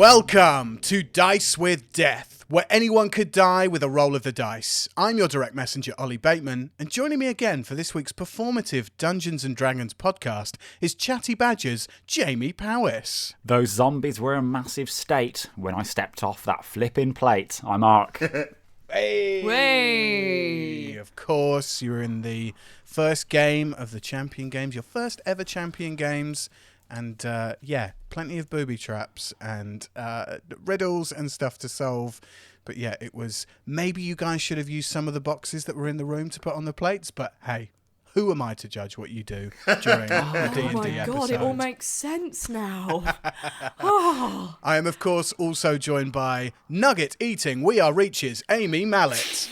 Welcome to Dice with Death, where anyone could die with a roll of the dice. I'm your direct messenger, Ollie Bateman, and joining me again for this week's performative Dungeons & Dragons podcast is Chatty Badger's Jamie Powis. Those zombies were a massive state when I stepped off that flipping plate. I'm Aark. Hey! Way! Of course, you were in the first game of the Champion Games, your first ever Champion Games. And, plenty of booby traps and riddles and stuff to solve. But, yeah, it was... Maybe you guys should have used some of the boxes that were in the room to put on the plates. But, hey, who am I to judge what you do during a D&D Oh, my episode? God, it all makes sense now. I am, of course, also joined by nugget-eating We Are Reaches, Amy Mallett.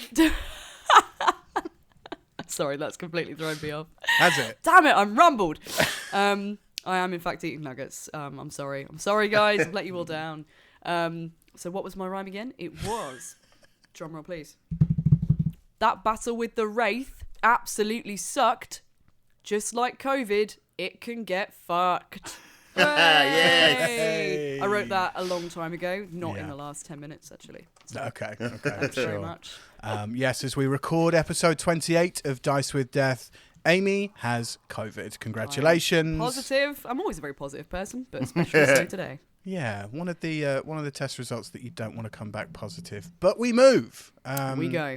Sorry, that's completely thrown me off. Has it? Damn it, I'm rumbled. I am, in fact, eating nuggets. I'm sorry. I'm sorry, guys. I've let you all down. So what was my rhyme again? It was... Drumroll, please. That battle with the Wraith absolutely sucked. Just like COVID, it can get fucked. Yes. I wrote that a long time ago, not in the last 10 minutes, actually. So, Okay. thanks Sure. very much. Yes, as we record episode 28 of Dice with Death, Amy has COVID. Congratulations. Positive. I'm always a very positive person, but especially so today. Yeah, one of the test results that you don't want to come back positive. But we move. We go.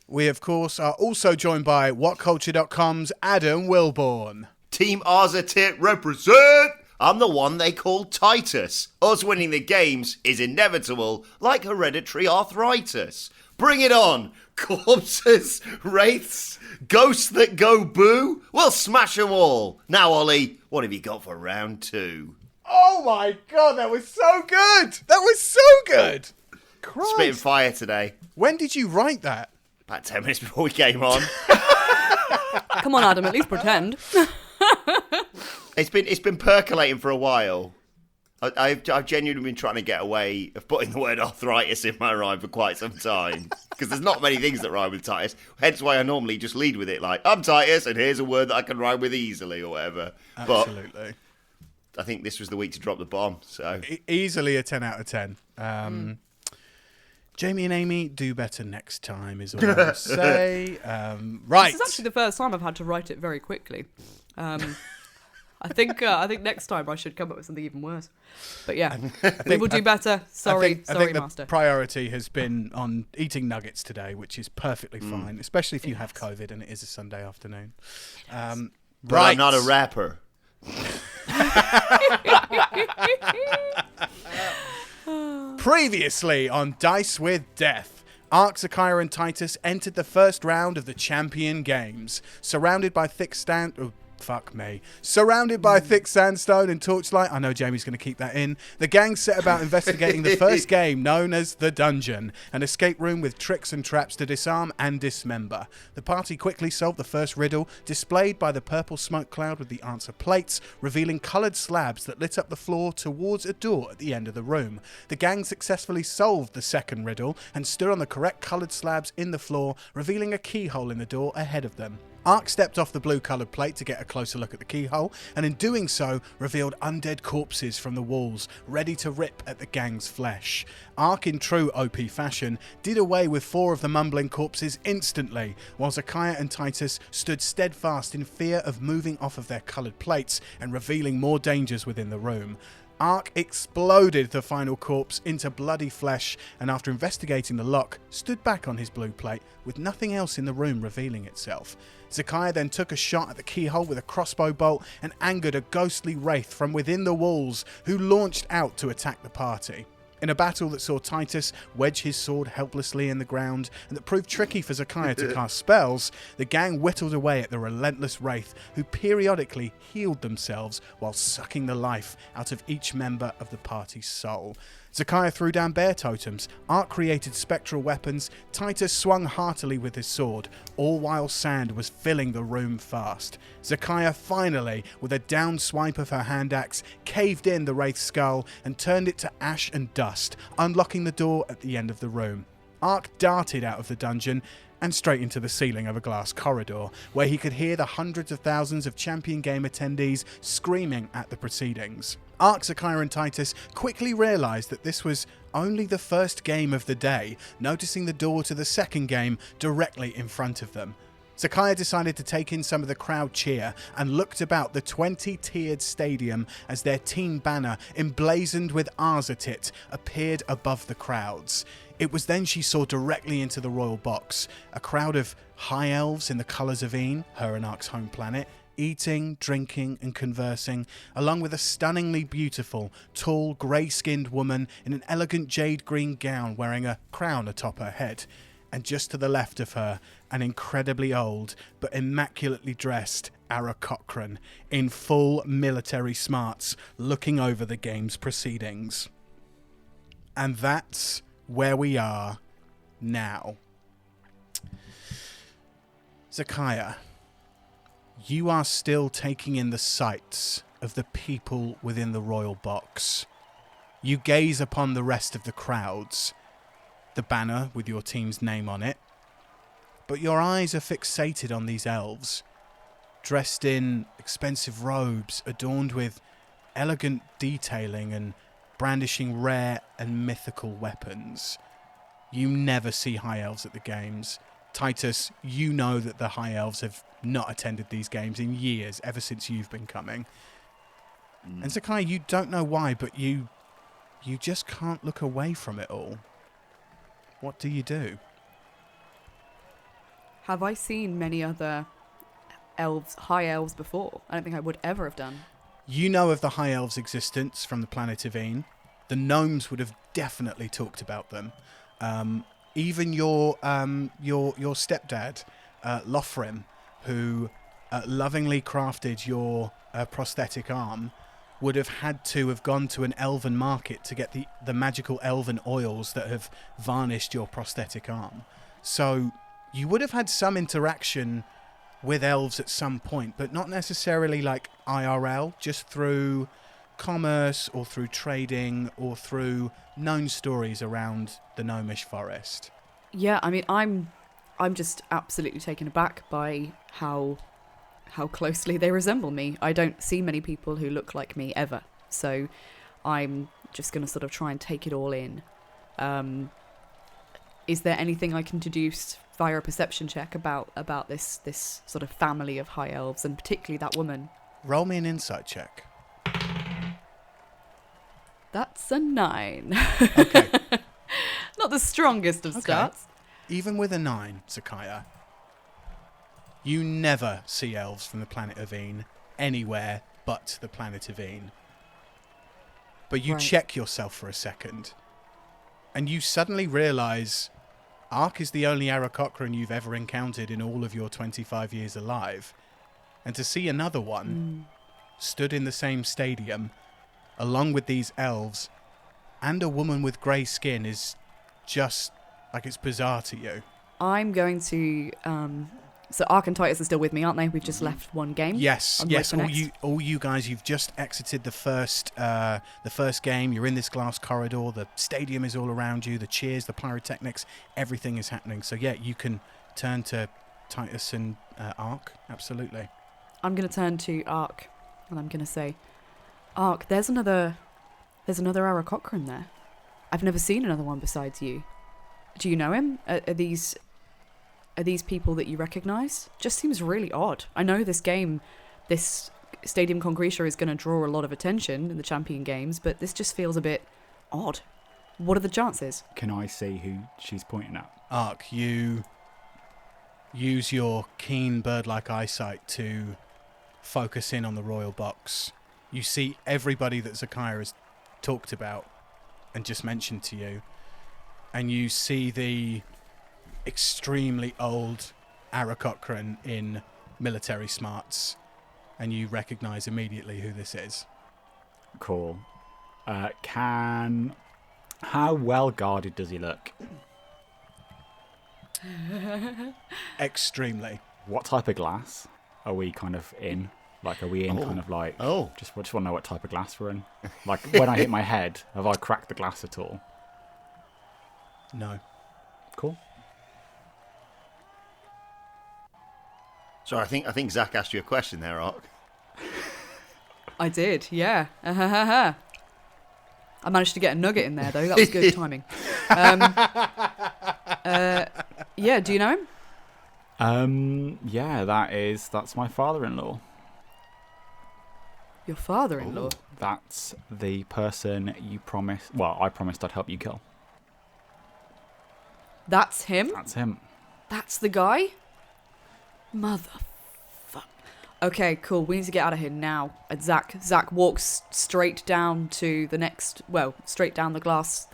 We, of course, are also joined by WhatCulture.com's Adam Wilbourn. Team Arzatit represent! I'm the one they call Titus. Us winning the games is inevitable, like hereditary arthritis. Bring it on! Corpses, wraiths, ghosts that go boo. We'll smash them all. Now, Ollie, what have you got for round 2? Oh my God, that was so good! That was so good! Christ. Spitting fire today. When did you write that? About 10 minutes before we came on. Come on, Adam, at least pretend. It's been percolating for a while. I've genuinely been trying to get away of putting the word arthritis in my rhyme for quite some time. Because there's not many things that rhyme with Titus. Hence why I normally just lead with it like, I'm Titus and here's a word that I can rhyme with easily or whatever. Absolutely. But I think this was the week to drop the bomb. So Easily a 10 out of 10. Jamie and Amy, do better next time is all I'll say. Right. This is actually the first time I've had to write it very quickly. I think next time I should come up with something even worse. But yeah, we will do better. Sorry, I think Master. the priority has been on eating nuggets today, which is perfectly fine, especially if you have COVID and it is a Sunday afternoon. but I'm not a rapper. Previously on Dice with Death, Aark, Zakaiya and Titus entered the first round of the Champion Games, surrounded by thick sandstone and torchlight. I know Jamie's going to keep that in. The gang set about investigating the first game, known as The Dungeon, an escape room with tricks and traps to disarm and dismember. The party quickly solved the first riddle, displayed by the purple smoke cloud with the answer plates, revealing coloured slabs that lit up the floor towards a door at the end of the room. The gang successfully solved the second riddle and stood on the correct coloured slabs in the floor, revealing a keyhole in the door ahead of them. Aark stepped off the blue-coloured plate to get a closer look at the keyhole, and in doing so, revealed undead corpses from the walls, ready to rip at the gang's flesh. Aark, in true OP fashion, did away with 4 of the mumbling corpses instantly, while Zakaiya and Titus stood steadfast in fear of moving off of their coloured plates and revealing more dangers within the room. Aark exploded the final corpse into bloody flesh, and after investigating the lock, stood back on his blue plate with nothing else in the room revealing itself. Zakaiya then took a shot at the keyhole with a crossbow bolt and angered a ghostly wraith from within the walls, who launched out to attack the party. In a battle that saw Titus wedge his sword helplessly in the ground and that proved tricky for Zakaiya to cast spells, the gang whittled away at the relentless wraith, who periodically healed themselves while sucking the life out of each member of the party's soul. Zakaiya threw down bear totems, Aark created spectral weapons, Titus swung heartily with his sword, all while sand was filling the room fast. Zakaiya finally, with a down swipe of her hand axe, caved in the wraith's skull and turned it to ash and dust, unlocking the door at the end of the room. Aark darted out of the dungeon and straight into the ceiling of a glass corridor, where he could hear the hundreds of thousands of Champion Game attendees screaming at the proceedings. Aark, Zakaiya and Titus quickly realised that this was only the first game of the day, noticing the door to the second game directly in front of them. Zakaiya decided to take in some of the crowd cheer and looked about the 20-tiered stadium as their team banner, emblazoned with Arzatit, appeared above the crowds. It was then she saw directly into the royal box, a crowd of high elves in the colours of Een, her and Aark's home planet, eating, drinking and conversing, along with a stunningly beautiful, tall, grey-skinned woman in an elegant jade green gown wearing a crown atop her head. And just to the left of her, an incredibly old but immaculately dressed Aark Cochrane in full military smarts looking over the game's proceedings. And that's where we are now. Zakaiya, you are still taking in the sights of the people within the royal box. You gaze upon the rest of the crowds, the banner with your team's name on it, but your eyes are fixated on these elves, dressed in expensive robes adorned with elegant detailing and brandishing rare and mythical weapons. You never see high elves at the games. Titus, you know that the high elves have not attended these games in years, ever since you've been coming. And Zakaiya, you don't know why, but you just can't look away from it all. What do you do? Have I seen many other elves, high elves, before? I don't think I would ever have done. You know of the high elves' existence from the planet of Een. The gnomes would have definitely talked about them. Even your stepdad, Lothrim, who lovingly crafted your prosthetic arm, would have had to have gone to an elven market to get the magical elven oils that have varnished your prosthetic arm. So you would have had some interaction with elves at some point, but not necessarily like IRL, just through commerce or through trading or through known stories around the gnomish forest. Yeah, I mean, I'm just absolutely taken aback by how closely they resemble me. I don't see many people who look like me ever, so I'm just going to sort of try and take it all in. Is there anything I can deduce via a perception check about this sort of family of high elves, and particularly that woman? Roll me an insight check. That's a 9. Okay. Not the strongest of starts. Even with a 9, Zakaiya, you never see elves from the planet of Een anywhere but the planet of Een. But you check yourself for a second, and you suddenly realise Aark is the only Aark Cochrane you've ever encountered in all of your 25 years alive. And to see another one stood in the same stadium, along with these elves, and a woman with grey skin is just, like, it's bizarre to you. I'm going to... So Aark and Titus are still with me, aren't they? We've just left one game. Yes. All you guys, you've just exited the first game. You're in this glass corridor. The stadium is all around you. The cheers, the pyrotechnics, everything is happening. So yeah, you can turn to Titus and Aark. Absolutely. I'm going to turn to Aark, and I'm going to say, Aark, there's another Aark Cochrane there. I've never seen another one besides you. Do you know him? Are these people that you recognise? Just seems really odd. I know this game, this Stadium Concretia, is going to draw a lot of attention in the Champion Games, but this just feels a bit odd. What are the chances? Can I see who she's pointing at? Aark, you use your keen bird-like eyesight to focus in on the royal box. You see everybody that Zakaiya has talked about and just mentioned to you, and you see the extremely old Aark Cochrane in military smarts, and you recognise immediately who this is. Cool. How well guarded does he look? Extremely. What type of glass are we kind of in? Like, are we in kind of like... Just want to know what type of glass we're in. Like, when I hit my head, have I cracked the glass at all? No. Cool. Sorry, I think Zach asked you a question there, Aark. I did, yeah. I managed to get a nugget in there, though. That was good timing. Yeah, do you know him? Yeah, that's my father-in-law. Your father-in-law? Ooh. That's the person you promised. Well, I promised I'd help you kill. That's him? That's him. That's the guy? Motherfuck. Okay, cool. We need to get out of here now. And Zach walks straight down to the next. Well, straight down the glass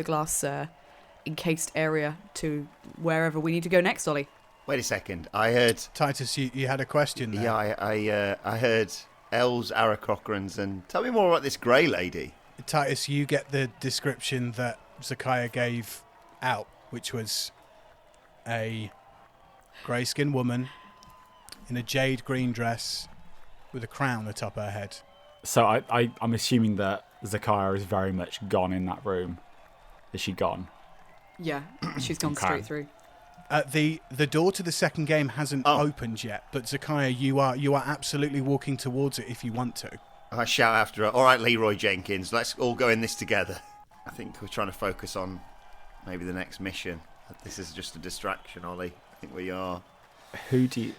encased area to wherever we need to go next, Ollie. Wait a second. I heard Titus, you had a question there. Yeah, I heard elves, Aarakocrans, and tell me more about this grey lady. Titus, you get the description that Zakaiya gave out, which was a grey-skinned woman in a jade green dress with a crown atop her head. So I'm assuming that Zakaiya is very much gone in that room. Is she gone? Yeah, she's gone Okay. straight through. The door to the second game hasn't opened yet, but Zakaiya, you are absolutely walking towards it if you want to. I shout after her, all right, Leroy Jenkins, let's all go in this together. I think we're trying to focus on maybe the next mission. This is just a distraction, Ollie. I think we are.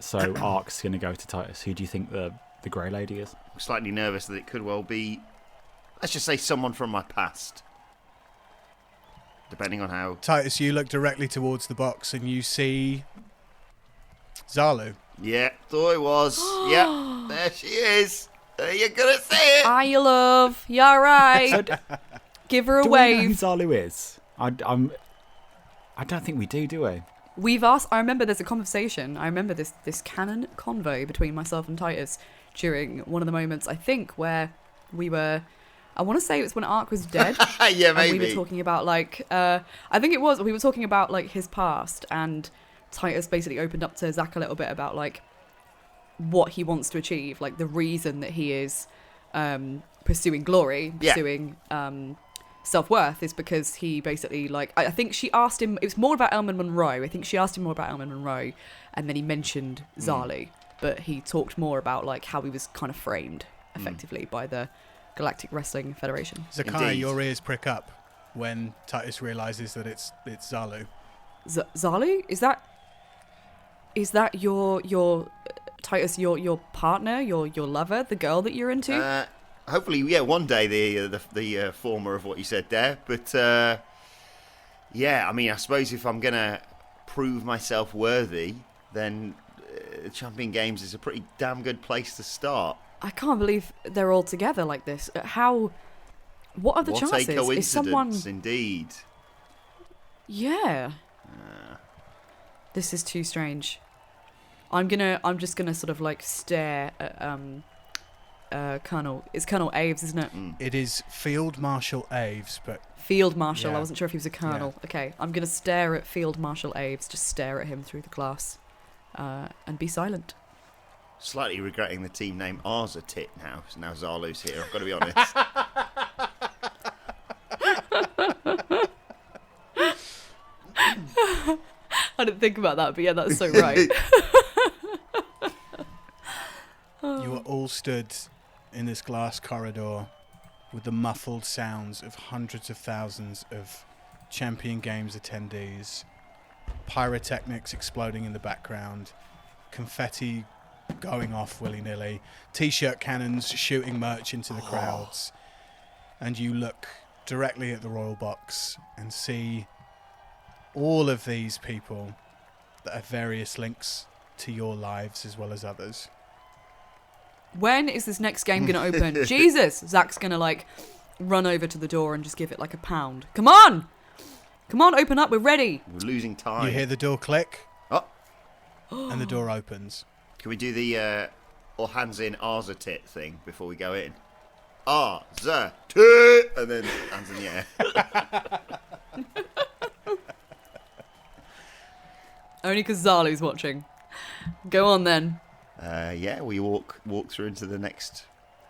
So Aark's going to go to Titus. Who do you think the grey lady is? I'm slightly nervous that it could well be, let's just say, someone from my past. Depending on how... Titus, you look directly towards the box and you see Zalu. Yeah, thought it was. Yep, there she is. You're going to say it. Hiya, love. You alright? Give her a Do we know who wave. Zalu is? I don't think we do we? We've asked. I remember there's a conversation. I remember this canon convo between myself and Titus during one of the moments, I think, where we were. I want to say it was when Aark was dead. Yeah, maybe. And we were talking about I think it was. We were talking about his past, and Titus basically opened up to Zach a little bit about what he wants to achieve, the reason that he is pursuing glory, pursuing self-worth is because he basically I think she asked him, it was more about Elman Monroe. I think she asked him more about Elman Monroe, and then he mentioned Zalu, but he talked more about how he was kind of framed effectively by the Galactic Wrestling Federation. Zakaiya, Indeed. your ears prick up when Titus realizes that it's Zalu. Zalu? Is that your Titus, your partner, your lover, the girl that you're into? Hopefully, yeah, one day the former of what you said there. But, yeah, I mean, I suppose if I'm going to prove myself worthy, then Champion Games is a pretty damn good place to start. I can't believe they're all together like this. What are the chances? What a coincidence, Is someone... indeed. Yeah. This is too strange. I'm just gonna sort of stare at Colonel. It's Colonel Aves, isn't it? It is Field Marshal Aves, but Field Marshal. Yeah. I wasn't sure if he was a colonel. Yeah. Okay, I'm gonna stare at Field Marshal Aves. Just stare at him through the glass, and be silent. Slightly regretting the team name Arzatit now. So now Zalu's here. I've got to be honest. I didn't think about that, but yeah, that's so right. you are all stood in this glass corridor with the muffled sounds of hundreds of thousands of Champion Games attendees, pyrotechnics exploding in the background, confetti going off willy-nilly, t-shirt cannons shooting merch into the crowds, and you look directly at the royal box and see all of these people that have various links to your lives as well as others. When is this next game going to open? Jesus! Zach's going to run over to the door and just give it a pound. Come on! Come on, open up, we're ready! We're losing time. You hear the door click, Oh, and the door opens. can we do the all hands in Arzatit thing before we go in? Arzatit! And then hands in the air. Only because Zalu's watching. Go on then. Yeah, we walk through into the next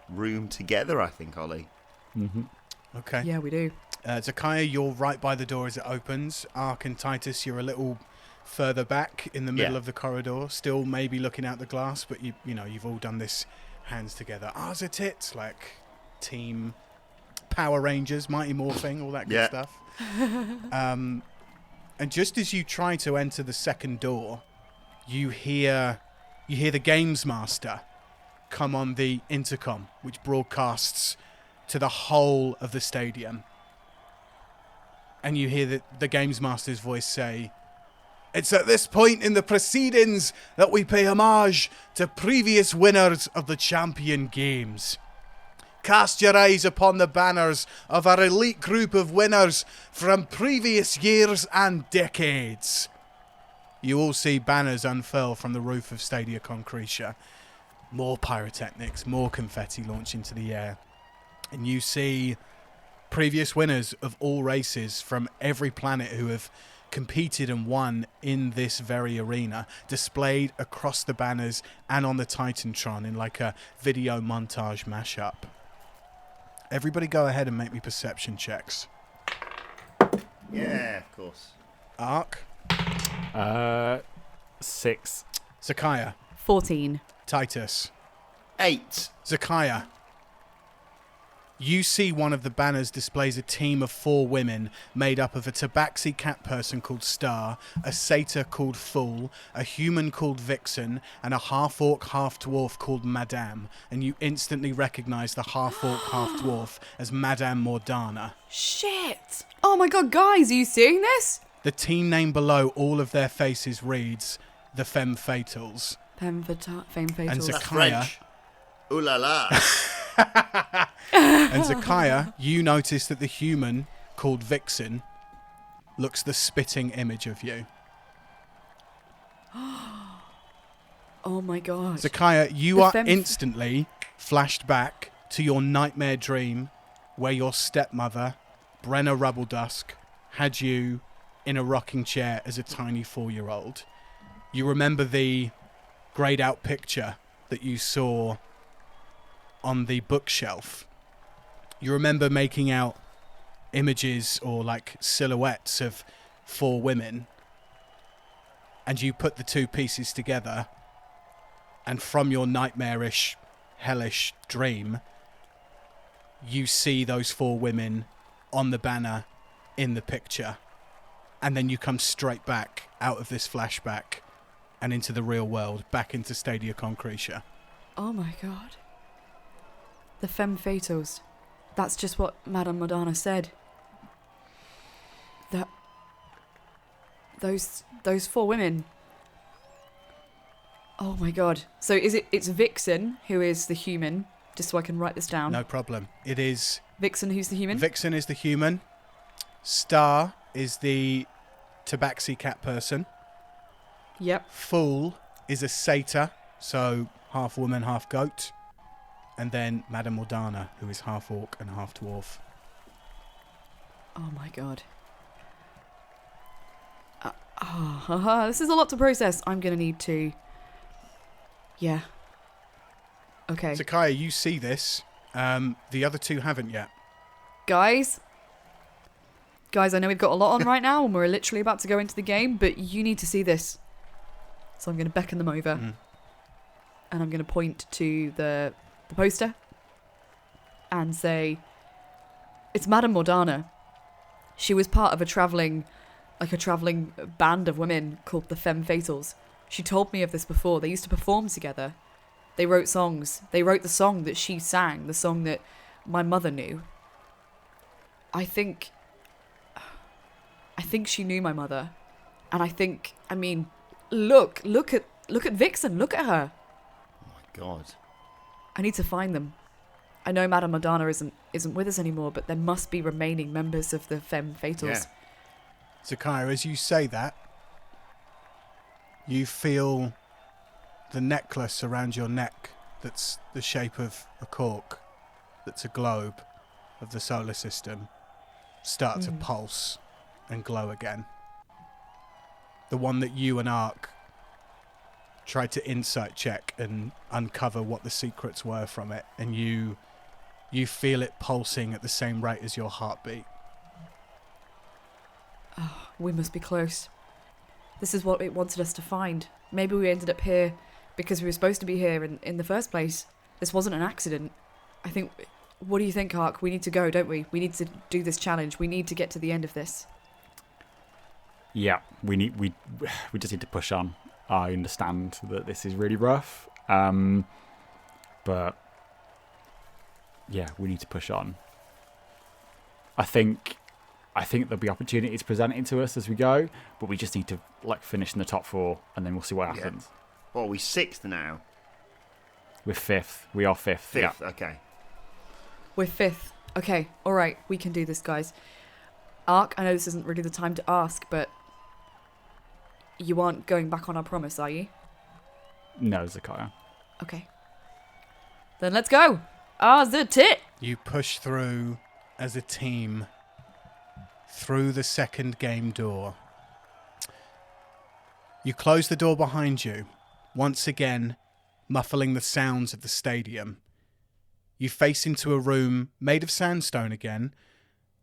room together, I think, Ollie. Mm-hmm. Okay. Yeah, we do. Zakaiya, you're right by the door as it opens. Aark and Titus, you're a little further back in the middle of the corridor, still maybe looking out the glass, but you've all done this hands together. Ours are tits, like team Power Rangers, Mighty Morphing, all that good stuff. And just as you try to enter the second door, you hear the games master come on the intercom, which broadcasts to the whole of the stadium. And you hear the games master's voice say, "It's at this point in the proceedings that we pay homage to previous winners of the Champion Games. Cast your eyes upon the banners of our elite group of winners from previous years and decades." You all see banners unfurl from the roof of Stadia Concretia. More pyrotechnics, more confetti launch into the air. And you see previous winners of all races from every planet who have competed and won in this very arena, displayed across the banners and on the Titantron in like a video montage mashup. Everybody go ahead and make me perception checks. Yeah, of course. Aark. 6. Zakaiya. 14. Titus. 8. Zakaiya. You see one of the banners displays a team of 4 women made up of a tabaxi cat person called Star, a satyr called Fool, a human called Vixen, and a half-orc, half-dwarf called Madame. And you instantly recognise the half-orc, half-dwarf as Madame Mordana. Shit! Oh my god, guys, are you seeing this? The team name below all of their faces reads the Femme Fatals. Femme Fatales. And That's Zakaiya. French. Ooh la la. And Zakaiya, you notice that the human called Vixen looks the spitting image of you. Oh my god. Zakaiya, you are instantly flashed back to your nightmare dream where your stepmother, Brenna Rubbledusk, had you in a rocking chair as a tiny 4-year-old. You remember the grayed out picture that you saw on the bookshelf. You remember making out images or like silhouettes of 4 women, and you put the 2 pieces together, and from your nightmarish, hellish dream, you see those 4 women on the banner in the picture, and then you come straight back out of this flashback and into the real world, back into Stadia Concretia. Oh my god. The Femme Fatals. That's just what Madame Madonna said. That those 4 women. Oh my god. So it's Vixen who is the human, just so I can write this down. No problem. It is Vixen who's the human? Vixen is the human. Star is the tabaxi cat person. Yep. Fool is a satyr, so half woman, half goat. And then Madame Mordana, who is half orc and half dwarf. Oh my god. This is a lot to process. I'm going to need to... Yeah. Okay. Zakaiya, you see this. The other 2 haven't yet. Guys, I know we've got a lot on right now and we're literally about to go into the game, but you need to see this. So I'm going to beckon them over. And I'm going to point to the poster and say, it's Madame Mordana. She was part of a travelling band of women called the Femme Fatals. She told me of this before. They used to perform together. They wrote songs. They wrote the song that she sang, the song that my mother knew. I think she knew my mother. And look at Vixen, look at her. Oh my god. I need to find them. I know Madame Madonna isn't with us anymore, but there must be remaining members of the Femme Fatals. Yeah. Zakaiya, as you say that, you feel the necklace around your neck that's the shape of a cork, that's a globe of the solar system, start to pulse and glow again. The one that you and Aark tried to insight check and uncover what the secrets were from it, and you feel it pulsing at the same rate as your heartbeat. Oh, we must be close. This is what it wanted us to find. Maybe we ended up here because we were supposed to be here in the first place. This wasn't an accident. I think... What do you think, Aark? We need to go, don't we? We need to do this challenge. We need to get to the end of this. Yeah, we just need to push on. I understand that this is really rough, but yeah, we need to push on. I think there'll be opportunities presented to us as we go, but we just need to finish in the top 4, and then we'll see what happens. Well, are we 6th now? We're 5th. We are 5th. 5th, yeah. okay. We're 5th. Okay, all right, we can do this, guys. Aark, I know this isn't really the time to ask, but you aren't going back on our promise, are you? No, Zakaiya. Okay. Then let's go. The tit. You push through as a team through the second game door. You close the door behind you, once again muffling the sounds of the stadium. You face into a room made of sandstone again,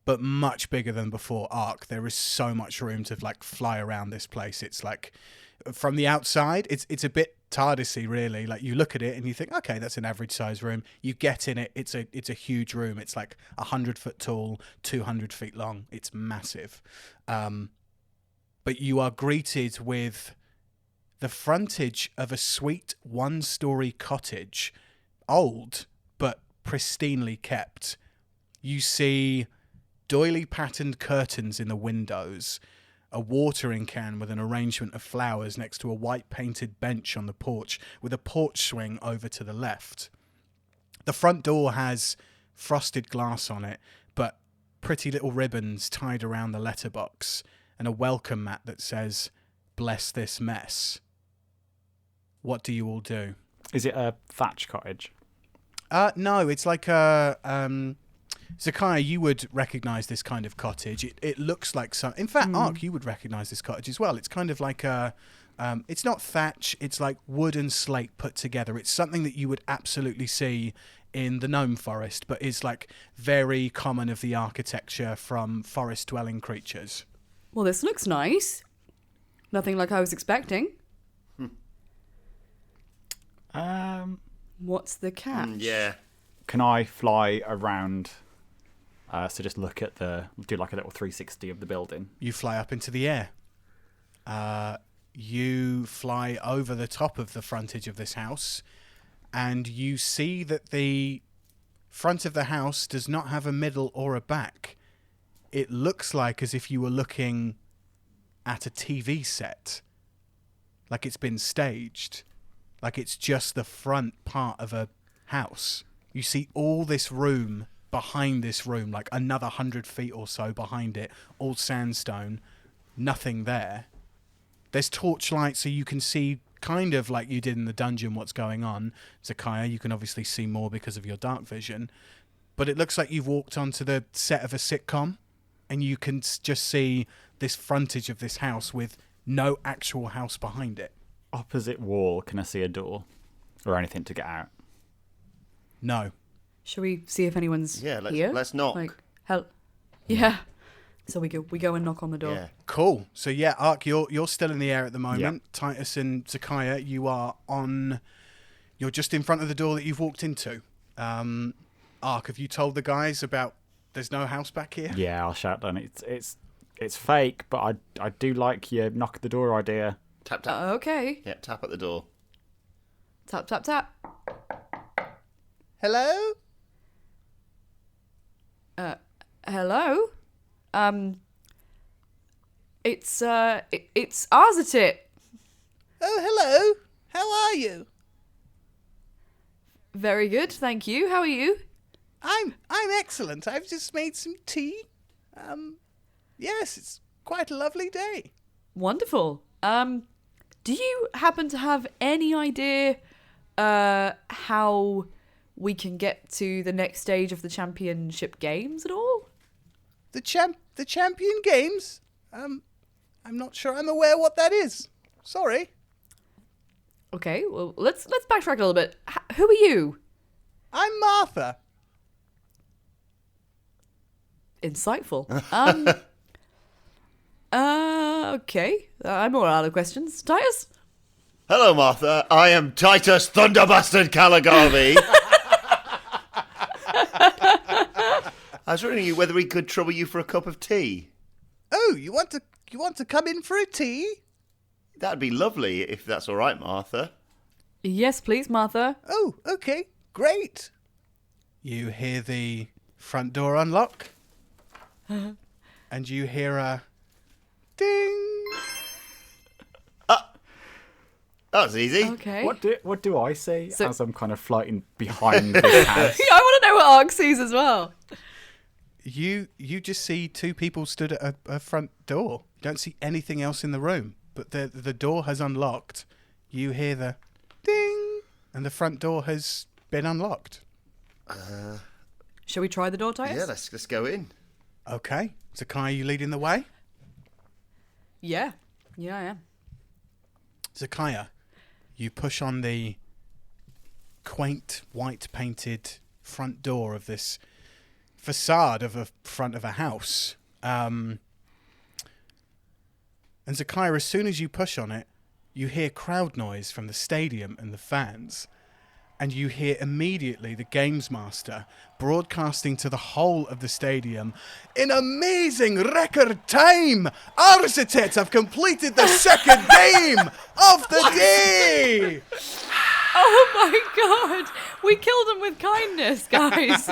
but much bigger than before. Aark, there is so much room to fly around this place. It's from the outside, it's a bit TARDIS-y, really. You look at it and you think, okay, that's an average size room. You get in it, it's a huge room. It's 100 foot tall, 200 feet long. It's massive. But you are greeted with the frontage of a sweet 1-story cottage, old but pristinely kept. You see doily patterned curtains in the windows, a watering can with an arrangement of flowers next to a white painted bench on the porch with a porch swing over to the left. The front door has frosted glass on it, but pretty little ribbons tied around the letterbox and a welcome mat that says, "Bless this mess." What do you all do? Is it a thatch cottage? No, it's like a... Zakaiya, you would recognise this kind of cottage. It looks like some... In fact, Aark, you would recognise this cottage as well. It's kind of like a... it's not thatch. It's like wood and slate put together. It's something that you would absolutely see in the gnome forest, but is very common of the architecture from forest-dwelling creatures. Well, this looks nice. Nothing like I was expecting. What's the catch? Yeah. Can I fly around? So just look at do a little 360 of the building. You fly up into the air. You fly over the top of the frontage of this house, and you see that the front of the house does not have a middle or a back. It looks as if you were looking at a TV set. It's been staged. It's just the front part of a house. You see all this room behind this room, another 100 feet or so behind it, all sandstone, nothing there. There's torchlight so you can see kind of like you did in the dungeon what's going on. Zakaiya, you can obviously see more because of your dark vision. But it looks like you've walked onto the set of a sitcom and you can just see this frontage of this house with no actual house behind it. Opposite wall, can I see a door or anything to get out? No. Shall we see if anyone's here? Let's knock. Yeah. So we go and knock on the door. Yeah. Cool. So yeah, Aark, you're still in the air at the moment. Yep. Titus and Zakaiya, you're just in front of the door that you've walked into. Aark, have you told the guys about there's no house back here? Yeah, I'll shout down. It's fake, but I do like your knock at the door idea. Tap, tap. Okay. Yeah, tap at the door. Tap, tap, tap. Hello? Hello? It's Arzatit. Oh, hello. How are you? Very good, thank you. How are you? I'm excellent. I've just made some tea. Yes, it's quite a lovely day. Wonderful. Do you happen to have any idea how we can get to the next stage of the championship games at all? The champion games? I'm not sure I'm aware what that is. Sorry. Okay, well, let's backtrack a little bit. Who are you? I'm Martha. Insightful. Okay. I'm all out of questions. Titus? Hello, Martha. I am Titus Thunderbastard Caligarvey. I was wondering whether we could trouble you for a cup of tea. Oh, you want to come in for a tea? That'd be lovely if that's all right, Martha. Yes, please, Martha. Oh, okay, great. You hear the front door unlock, and you hear a ding. That was easy. Okay. What do I see So- as I'm kind of floating behind this house? I want to know what Aark sees as well. You just see two people stood at a front door. You don't see anything else in the room, but the door has unlocked. You hear the ding, and the front door has been unlocked. Shall we try the door, Titus? Yeah, let's go in. Okay, Zakaiya, you leading the way? Yeah. Yeah, I am. Zakaiya, you push on the quaint white painted front door of this facade of a front of a house. And Zakaiya, as soon as you push on it, you hear crowd noise from the stadium and the fans. And you hear immediately the games master broadcasting to the whole of the stadium, in amazing record time, Arsetet have completed the second game of the day. Oh my god! We killed him with kindness, guys.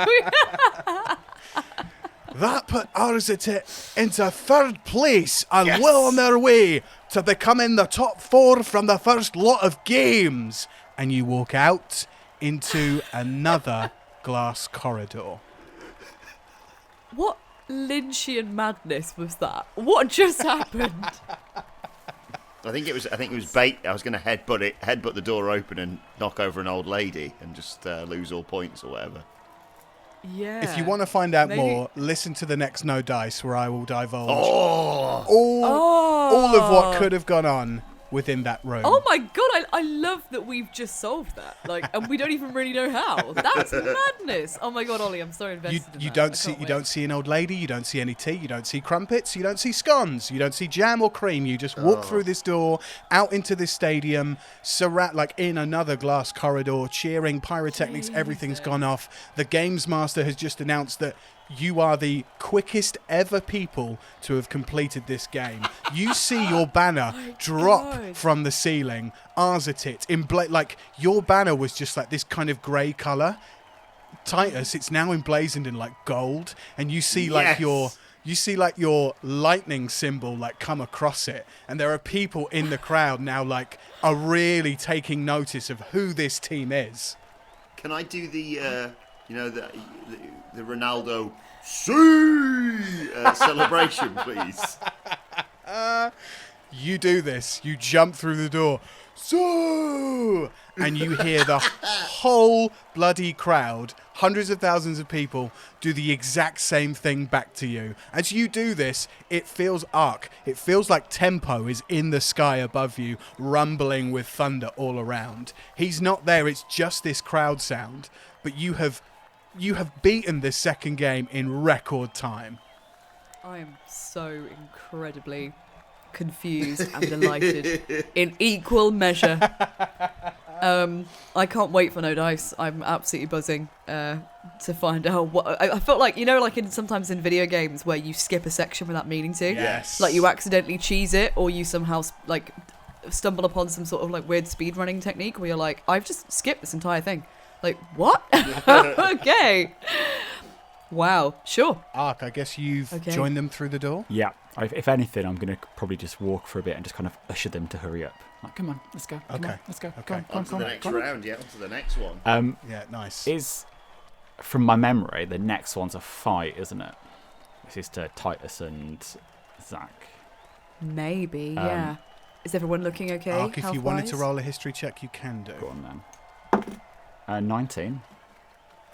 That put Arsetet into third place and well on their way to becoming the top 4 from the first lot of games. And you walk out into another glass corridor. What Lynchian madness was that? What just happened? I think it was bait. I was going to headbutt the door open and knock over an old lady and just lose all points or whatever. Yeah. If you want to find out Maybe- more, listen to the next No Dice, where I will divulge Oh, all of what could have gone on within that room. Oh my god, I love that we've just solved that. Like, and we don't even really know how. That's madness. Oh my god, Ollie, I'm so invested in You that. don't I see can't you wait. don't see an old lady, you don't see any tea, you don't see crumpets, you don't see scones, you don't see jam or cream. You just walk through this door, out into this stadium, like in another glass corridor, cheering, pyrotechnics, everything's gone off. The games master has just announced that you are the quickest ever people to have completed this game. You see your banner drop God. from the ceiling, Arsetit, like your banner was just like this kind of grey colour. Titus, it's now emblazoned in like gold, and you see like your lightning symbol like come across it, and there are people in the crowd now like are really taking notice of who this team is. can I do the the Ronaldo celebration, please? You do this. You jump through the door. So, and you hear the whole bloody crowd, hundreds of thousands of people, do the exact same thing back to you. As you do this, it feels Aark. It feels like tempo is in the sky above you, rumbling with thunder all around. He's not there. It's just this crowd sound. But you have beaten this second game in record time. I am so incredibly confused and delighted in equal measure. I can't wait for No Dice. I'm absolutely buzzing to find out what I felt like. You know, like sometimes in video games where you skip a section without meaning to. Yes. Like you accidentally cheese it, or you somehow like stumble upon some sort of like weird speedrunning technique where you're like, I've just skipped this entire thing. Like, what? Okay. Wow. Sure. Aark, I guess you've Okay. joined them through the door? Yeah. If anything, I'm going to probably just walk for a bit and just kind of usher them to hurry up. Like, come on, let's go. Come Okay. on, let's go. Okay. Come On to the next on. round, yeah, on to the next one. Yeah, nice. Is, from my memory, the next one's a fight, isn't it? This is to Titus and Zach. Maybe. Yeah. Is everyone looking okay? Aark, if you wanted to health-wise? roll a history check, you can do. Go on then. 19.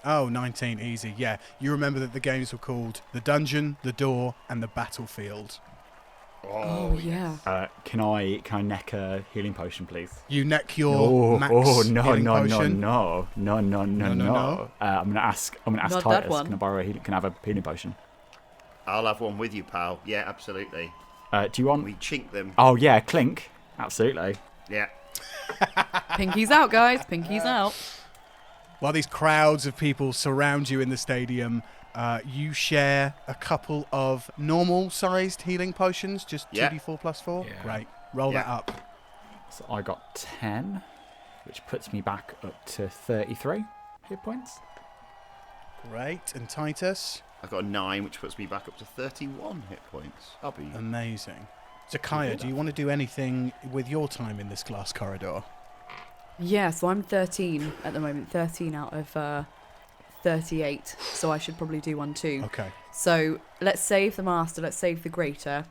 Oh, 19, easy. Yeah, you remember that the games were called The Dungeon, The Door, and The Battlefield. Oh yeah. Can I neck a healing potion, please? You neck your max healing potion. No. I'm gonna ask Not that Titus. one. Can I borrow a healing? Can I have a healing potion? I'll have one with you, pal. Yeah, absolutely. Do you want? We chink them. Oh yeah, clink. Absolutely. Yeah. Pinkies out, guys. Pinkies out. While these crowds of people surround you in the stadium, you share a couple of normal-sized healing potions, just 2d4 plus 4. Yeah. Great. Roll that up. So I got 10, which puts me back up to 33 hit points. Great. And Titus? I got a 9, which puts me back up to 31 hit points. I'll be... Amazing. Zakaiya, do you want to do anything with your time in this glass corridor? Yeah, so I'm 13 at the moment. 13 out of 38. So I should probably do one too. Okay. So let's save the master. Let's save the greater.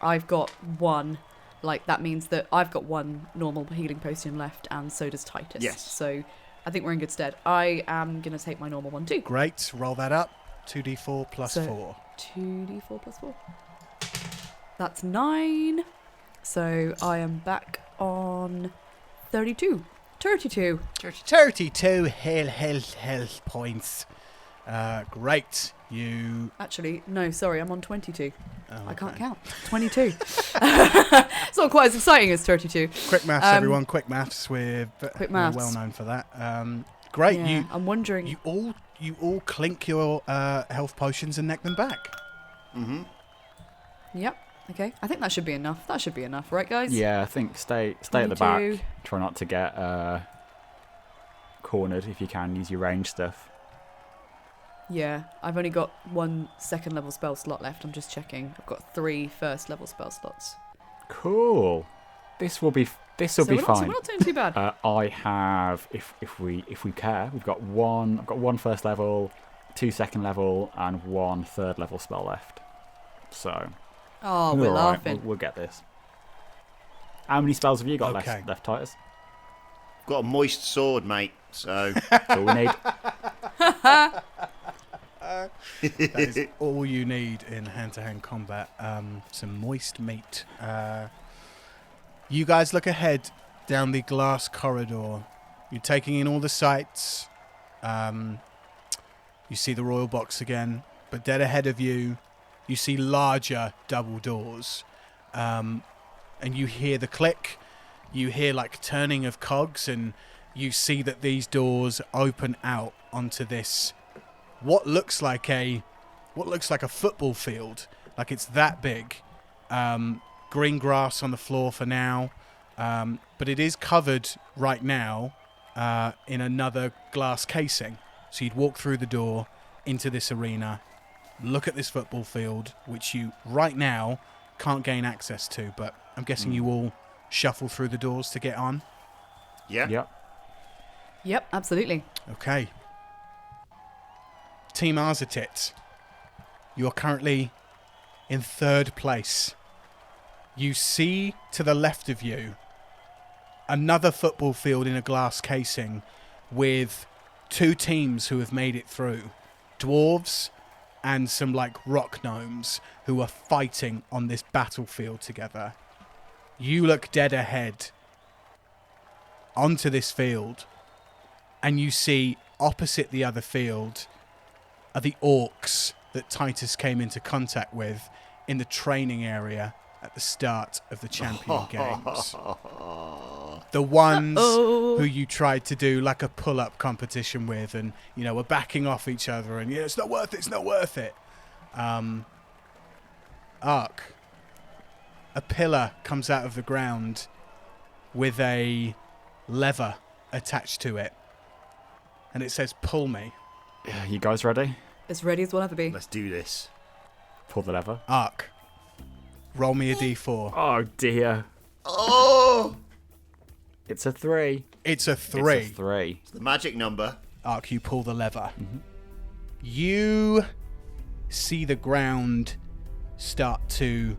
I've got one. Like, that means that I've got one normal healing potion left, and so does Titus. Yes. So I think we're in good stead. I am going to take my normal one too. Great. Roll that up. 2d4 plus 4. 2d4 plus 4. That's 9. So I am back on 32. 32. 32 health points. Great. You... Actually, no, sorry, I'm on 22. Oh, I can't okay. count. 22. It's not quite as exciting as 32. Quick maths, everyone. Quick maths. We're maths. well known for that. Great. Yeah, I'm wondering. You all clink your health potions and neck them back. Mm-hmm. Yep. Okay. I think that should be enough. That should be enough, right, guys? Yeah, I think stay at the 22. back. Try not to get cornered if you can. Use your range stuff. Yeah. I've only got 1 second level spell slot left. I'm just checking. I've got 3 first level spell slots. Cool. This will be We're fine. not doing too bad. I have, if we care, we've got one. I've got 1 first level, 2 second level, and 1 third level spell left. So. Oh, we're all right, laughing. we'll get this. How many spells have you got left, Titus? Got a moist sword, mate. So That's all we need. That is all you need in hand-to-hand combat. Some moist meat. You guys look ahead down the glass corridor. You're taking in all the sights. You see the royal box again, but dead ahead of you, you see larger double doors. And you hear the click. You hear like turning of cogs, and you see that these doors open out onto this what looks like a football field. Like it's that big. Green grass on the floor for now, but it is covered right now in another glass casing. So you'd walk through the door into this arena, look at this football field, which you right now can't gain access to, but I'm guessing you all shuffle through the doors to get on. yeah. Yep. Yep, absolutely. Okay. Team Arzatit, you are currently in 3rd place. You see to the left of you another football field in a glass casing with 2 teams who have made it through. Dwarves and some like rock gnomes who are fighting on this battlefield together. You look dead ahead onto this field, and you see opposite the other field are the orcs that Titus came into contact with in the training area at the start of the Champion Games. The ones who you tried to do like a pull-up competition with, and you know, were backing off each other, and it's not worth it, it's not worth it. Aark, a pillar comes out of the ground with a lever attached to it, and it says "Pull me." You guys ready? As ready as we'll ever be. Let's do this. Pull the lever. Aark, roll me a d4. Oh dear. Oh! It's a 3. It's a 3. It's a 3. It's the magic number. Aark, you pull the lever. You see the ground start to,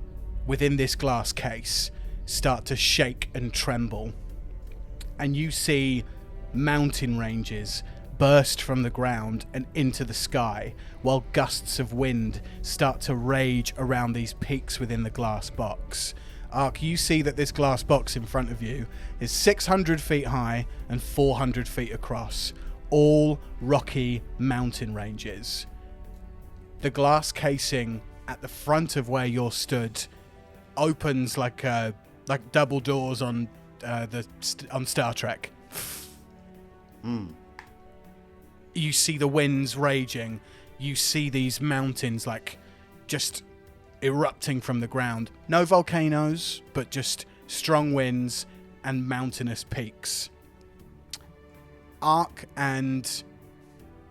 within this glass case, start to shake and tremble. And you see mountain ranges burst from the ground and into the sky, while gusts of wind start to rage around these peaks within the glass box. Aark, you see that this glass box in front of you is 600 feet high and 400 feet across, all rocky mountain ranges. The glass casing at the front of where you're stood opens like double doors on on Star Trek. You see the winds raging. You see these mountains like just erupting from the ground. No volcanoes, but just strong winds and mountainous peaks. Aark and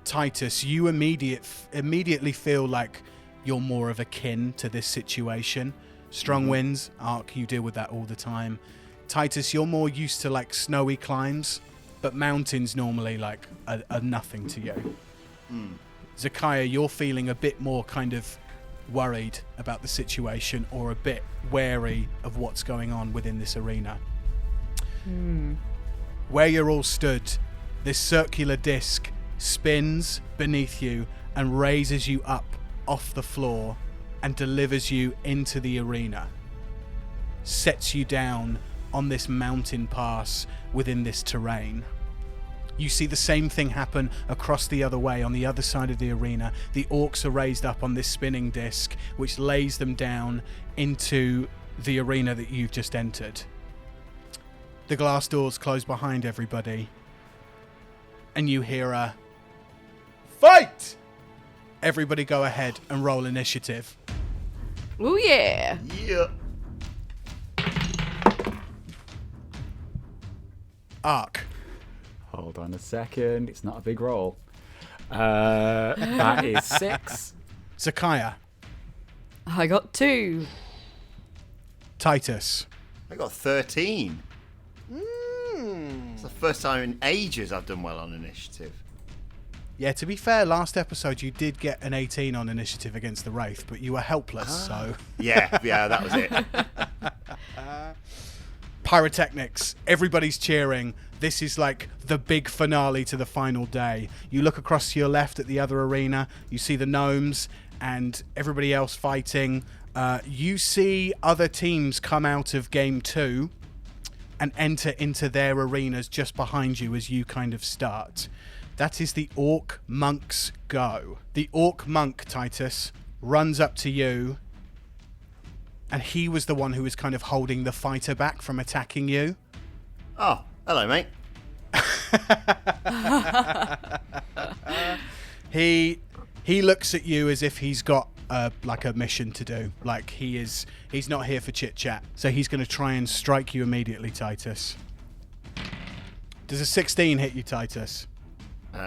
Titus, you immediately feel like you're more of a kin to this situation. Strong winds, Aark, you deal with that all the time. Titus, you're more used to like snowy climbs, but mountains normally like are nothing to you. Zakaiya, you're feeling a bit more kind of worried about the situation, or a bit wary of what's going on within this arena. Where you're all stood, this circular disc spins beneath you and raises you up off the floor and delivers you into the arena. Sets you down on this mountain pass within this terrain. You see the same thing happen across the other way on the other side of the arena. The orcs are raised up on this spinning disc, which lays them down into the arena that you've just entered. The glass doors close behind everybody, and you hear a fight! Everybody go ahead and roll initiative. Oh yeah. Yeah. Aark. Hold on a second. It's not a big roll. That is 6. Zakaiya. I got 2. Titus. I got 13. It's the first time in ages I've done well on initiative. Yeah, to be fair, last episode you did get an 18 on initiative against the Wraith, but you were helpless, so... Yeah, that was it. Pyrotechnics. Everybody's cheering. This is like the big finale to the final day. You look across to your left at the other arena. You see the gnomes and everybody else fighting. You see other teams come out of game 2 and enter into their arenas just behind you as you kind of start. That is the Orc Monk's go. The Orc Monk, Titus, runs up to you, and he was the one who was kind of holding the fighter back from attacking you. Oh, hello, mate. He looks at you as if he's got like a mission to do. Like he's not here for chit chat. So he's going to try and strike you immediately, Titus. Does a 16 hit you, Titus?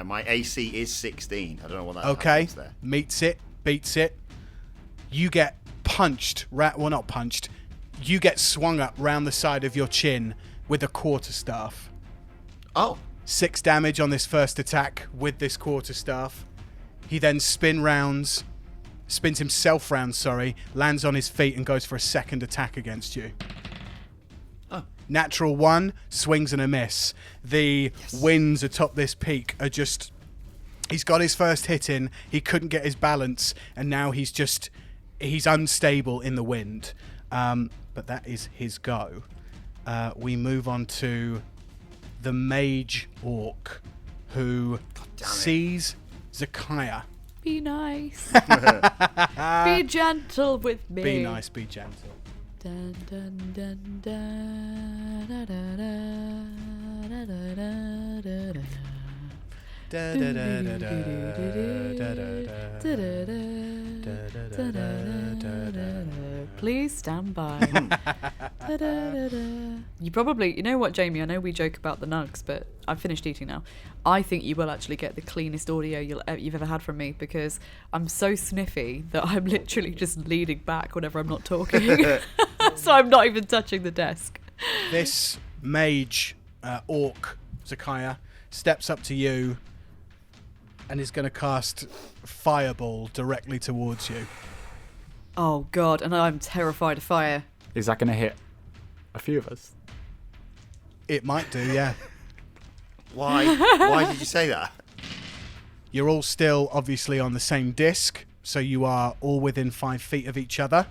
My AC is 16. I don't know what that Okay, happens there. meets it, beats it. You get punched, well not punched, you get swung up round the side of your chin with a quarterstaff. Oh. 6 damage on this first attack with this quarterstaff. He then spins himself round, lands on his feet and goes for a second attack against you. Oh. Natural 1, swings and a miss. The winds atop this peak are just... He's got his first hit in, he couldn't get his balance, and now he's unstable in the wind. But that is his go. We move on to the Mage Orc, who sees Zakaiya. Be nice. Be gentle with me. Be nice, be gentle. Dun, dun, dun, dun, da, da, da, da, da, da, da. Da, da, da, da, da, da, da, da. Please stand by. You probably, you know what, Jamie? I know we joke about the nugs, but I've finished eating now. I think you will actually get the cleanest audio you've ever had from me, because I'm so sniffy that I'm literally just leaning back whenever I'm not talking. So I'm not even touching the desk. This mage orc, Zakaiya, steps up to you and is going to cast Fireball directly towards you. Oh, God, and I'm terrified of fire. Is that going to hit a few of us? It might do, yeah. Why did you say that? You're all still obviously on the same disc, so you are all within 5 feet of each other.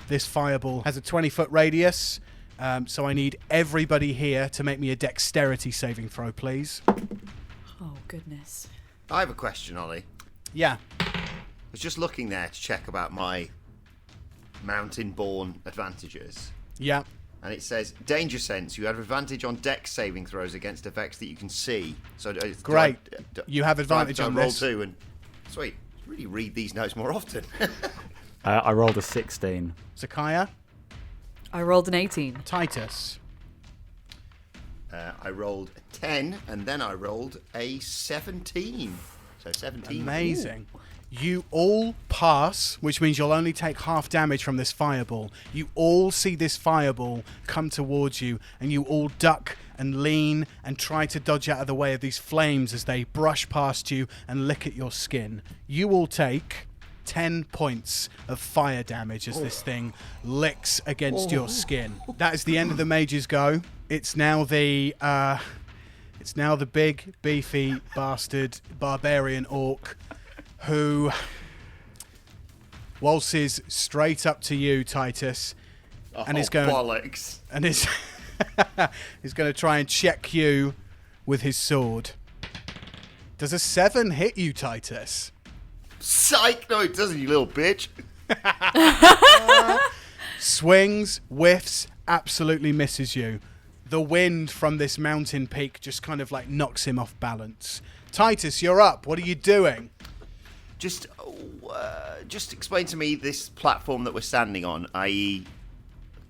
This fireball has a 20-foot radius, so I need everybody here to make me a dexterity saving throw, please. Oh, goodness. I have a question, Ollie. Yeah. I was just looking there to check about my mountain-born advantages. Yeah. And it says, danger sense, you have advantage on dex saving throws against effects that you can see. So Great. You have advantage on roll this. 2 and... Sweet. Really read these notes more often. I rolled a 16. Zakaiya. I rolled an 18. Titus. I rolled a 10, and then I rolled a 17. So 17. Amazing. You all pass, which means you'll only take half damage from this fireball. You all see this fireball come towards you, and you all duck and lean and try to dodge out of the way of these flames as they brush past you and lick at your skin. You all take 10 points of fire damage as this thing licks against your skin. That is the end of the mage's go. It's now the big, beefy bastard barbarian orc who waltzes straight up to you, Titus, and is going bollocks. And is he's going to try and check you with his sword. Does a 7 hit you, Titus? Psych! No, it doesn't, you little bitch. Swings, whiffs, absolutely misses you. The wind from this mountain peak just kind of like knocks him off balance. Titus, you're up. What are you doing? Just explain to me this platform that we're standing on, i.e.,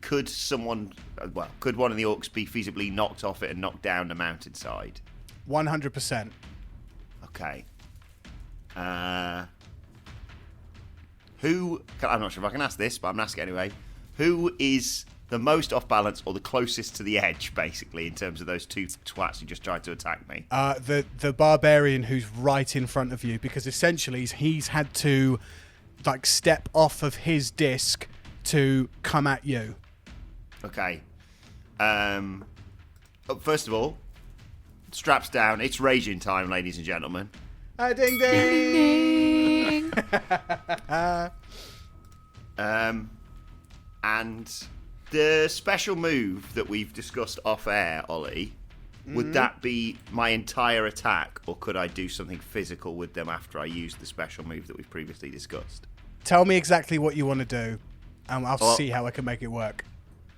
could one of the orcs be feasibly knocked off it and knocked down the mountainside? 100%. Okay. I'm not sure if I can ask this, but I'm going to ask it anyway. Who is the most off balance or the closest to the edge, basically, in terms of those two twats who just tried to attack me? The barbarian who's right in front of you, because essentially he's had to like step off of his disc to come at you. Okay. First of all, straps down. It's raging time, ladies and gentlemen. Ding ding. And the special move that we've discussed off air, Ollie, would that be my entire attack, or could I do something physical with them after I use the special move that we've previously discussed? Tell me exactly what you want to do, and I'll see how I can make it work.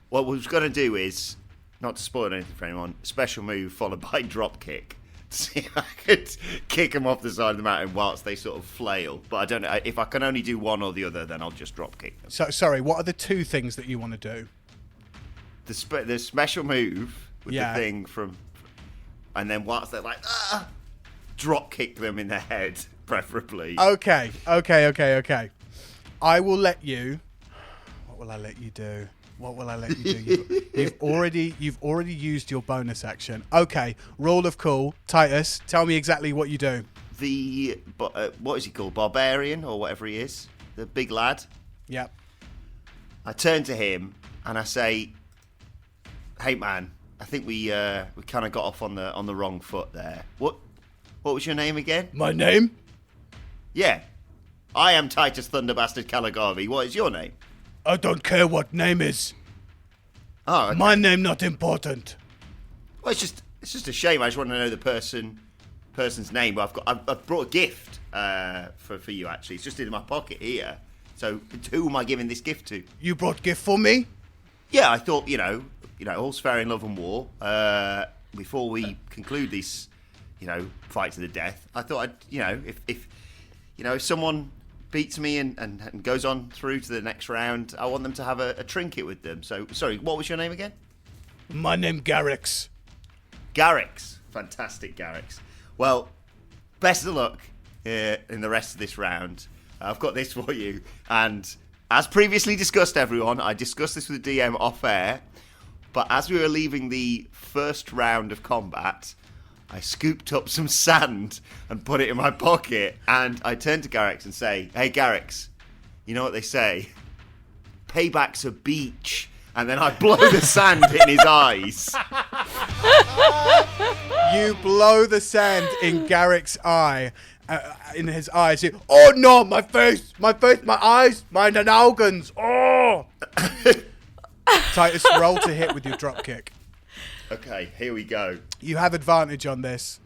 What we're going to do is, not to spoil anything for anyone, special move followed by drop kick. To see if I could kick them off the side of the mountain whilst they sort of flail. But I don't know. If I can only do one or the other, then I'll just drop kick them. So, sorry, what are the two things that you want to do? The special move with the thing from... And then whilst they're like, drop kick them in the head, preferably. Okay. I will let you... What will I let you do? You've already used your bonus action. Okay, rule of cool. Titus, tell me exactly what you do. What is he called? Barbarian or whatever he is? The big lad? Yep. I turn to him and I say, "Hey man, I think we kind of got off on the wrong foot there. What was your name again?" My name? Yeah. I am Titus Thunderbastard Caligarvi. What is your name? I don't care what name is. Oh, okay. My name not important. Well, it's just a shame. I just want to know the person's name. But I've brought a gift for you actually. It's just in my pocket here. So who am I giving this gift to? You brought gift for me? Yeah, I thought all's fair in love and war. Before we conclude this, fight to the death, I thought if someone beats me and goes on through to the next round, I want them to have a trinket with them. So, sorry, what was your name again? My name Garrix. Garrix. Fantastic, Garrix. Well, best of luck in the rest of this round. I've got this for you. And as previously discussed, everyone, I discussed this with the DM off air, but as we were leaving the first round of combat, I scooped up some sand and put it in my pocket, and I turned to Garrix and say, "Hey Garrix, you know what they say? Payback's a beach." And then I blow the sand in his eyes. You blow the sand in Garrick's eye, in his eyes. Oh no, my face, my eyes, my organs. Oh! Titus, roll to hit with your drop kick. Okay, here we go. You have advantage on this.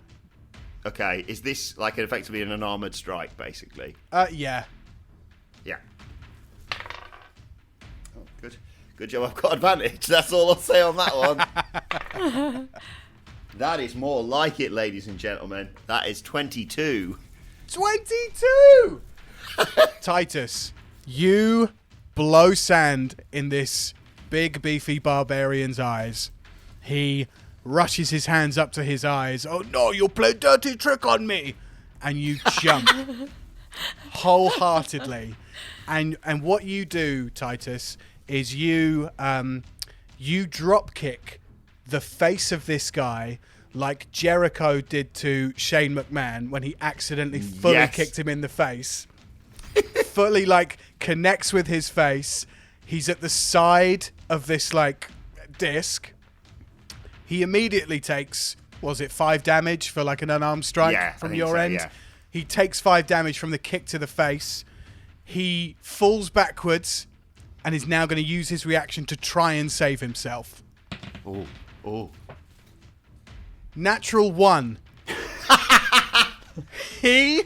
Okay, is this like effectively an unarmored strike, basically? Yeah. Yeah. Good job. I've got advantage. That's all I'll say on that one. That is more like it, ladies and gentlemen. That is 22. 22! Titus, you blow sand in this big, beefy barbarian's eyes. He rushes his hands up to his eyes. Oh no, you'll play dirty trick on me! And you jump wholeheartedly. And what you do, Titus, is you drop kick the face of this guy like Jericho did to Shane McMahon when he accidentally fully kicked him in the face. Fully like connects with his face. He's at the side of this like disc. He immediately takes, 5 damage for like an unarmed strike from your end? Yeah. He takes 5 damage from the kick to the face. He falls backwards and is now going to use his reaction to try and save himself. Oh. Natural 1. He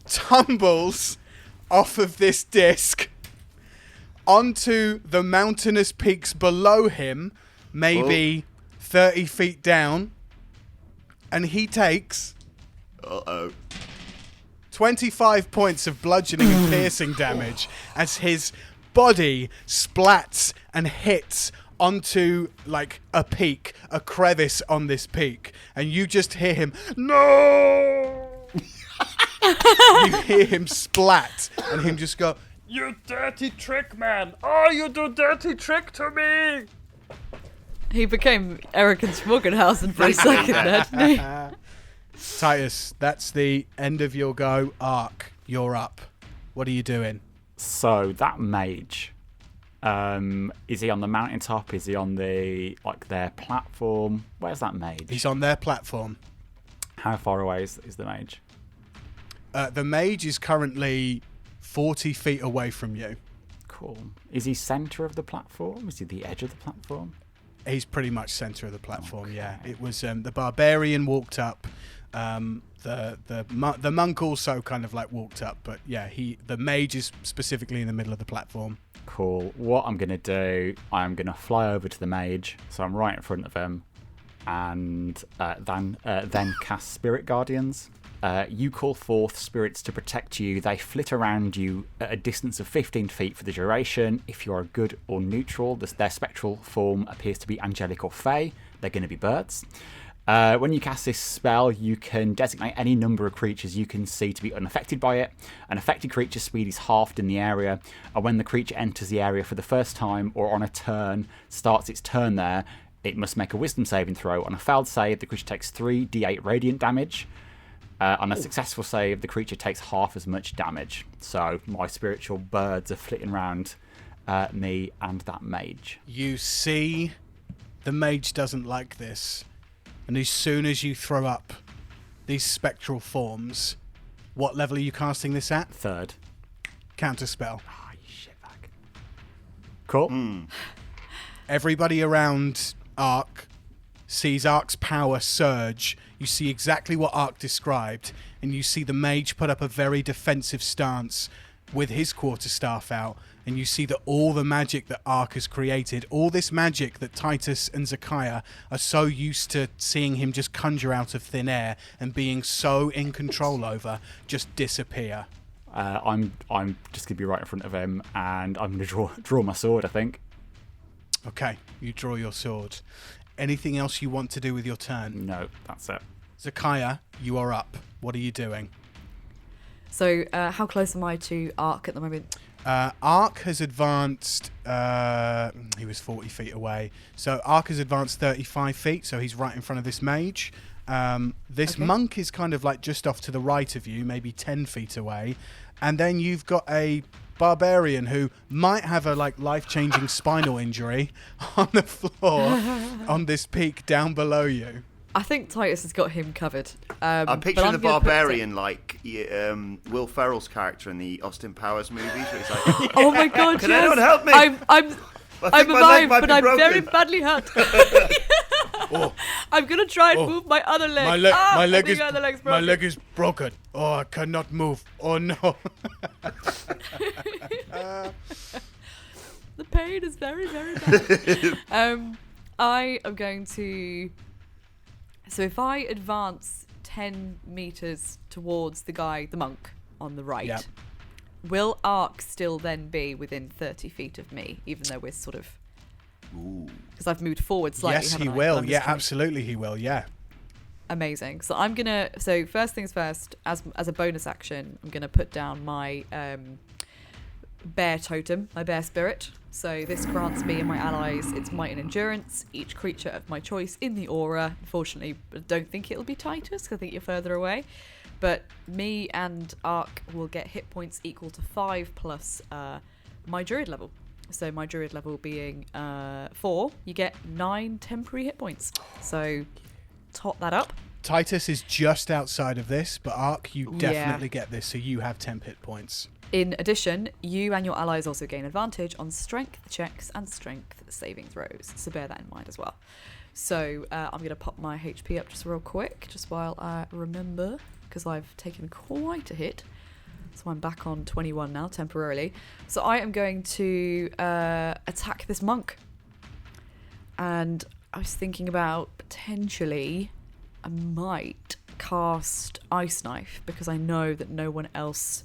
tumbles off of this disc onto the mountainous peaks below him, maybe 30 feet down, and he takes 25 points of bludgeoning and piercing damage as his body splats and hits onto like a peak, a crevice on this peak, and you just hear him, no! You hear him splat and him just go, you dirty trick man! Oh, you do dirty trick to me! He became Eric and Smorgenhausen for a second there, didn't he? Titus, that's the end of your go. Aark, you're up. What are you doing? So that mage, is he on the mountaintop? Is he on their platform? Where's that mage? He's on their platform. How far away is the mage? The mage is currently 40 feet away from you. Cool. Is he centre of the platform? Is he the edge of the platform? He's pretty much centre of the platform. Okay. Yeah. It was the barbarian walked up. The monk also kind of like walked up, but yeah, the mage is specifically in the middle of the platform. Cool. What I'm gonna do, I'm gonna fly over to the mage, so I'm right in front of him, and then cast Spirit Guardians. You call forth spirits to protect you. They flit around you at a distance of 15 feet for the duration. If you are good or neutral, their spectral form appears to be angelic or fey. They're going to be birds. When you cast this spell, you can designate any number of creatures you can see to be unaffected by it. An affected creature's speed is halved in the area, and when the creature enters the area for the first time or on a turn, starts its turn there, it must make a wisdom saving throw. On a failed save, the creature takes 3d8 radiant damage. On a successful save, the creature takes half as much damage. So my spiritual birds are flitting around me and that mage. You see, the mage doesn't like this. And as soon as you throw up these spectral forms, what level are you casting this at? 3rd. Counterspell. Ah, you shitbag. Cool. Everybody around Aark sees Aark's power surge. You see exactly what Aark described, and you see the mage put up a very defensive stance with his quarterstaff out, and you see that all the magic that Aark has created, all this magic that Titus and Zakaiya are so used to seeing him just conjure out of thin air and being so in control over, just disappear. I'm just going to be right in front of him, and I'm going to draw my sword, I think. Okay, you draw your sword. Anything else you want to do with your turn? No, that's it. Zakaiya, you are up. What are you doing? So, how close am I to Aark at the moment? Aark has advanced... he was 40 feet away. So Aark has advanced 35 feet, so he's right in front of this mage. This monk is kind of like just off to the right of you, maybe 10 feet away. And then you've got a barbarian who might have a life-changing spinal injury on the floor on this peak down below you. I think Titus has got him covered. I'm picturing the barbarian like Will Ferrell's character in the Austin Powers movies. Where he's like, oh my god! Can anyone help me? I'm alive, but I'm very badly hurt. I'm gonna try and move my other leg. My leg is broken. Oh, I cannot move. Oh no. The pain is very, very bad. I am going to... So if I advance 10 meters towards the monk on the right, Yep. will Aark still then be within 30 feet of me, even though we're sort of... Because I've moved forward slightly, Yes, haven't he I? will. I'm just Yeah, trying- absolutely he will. Yeah. Amazing. So I'm going to... So first things first, as a bonus action, I'm going to put down my bear totem, my bear spirit. So this grants me and my allies its might and endurance. Each creature of my choice in the aura. Unfortunately, I don't think it'll be Titus, because I think you're further away. But me and Aark will get hit points equal to 5 plus my druid level. So my druid level being 4, you get 9 temporary hit points. So top that up. Titus is just outside of this, but Aark, you Yeah. definitely get this, so you have 10 hit points. In addition, you and your allies also gain advantage on strength checks and strength saving throws. So bear that in mind as well. So I'm going to pop my HP up just real quick, just while I remember, because I've taken quite a hit. So I'm back on 21 now, temporarily. So I am going to attack this monk. And I was thinking about potentially I might cast Ice Knife, because I know that no one else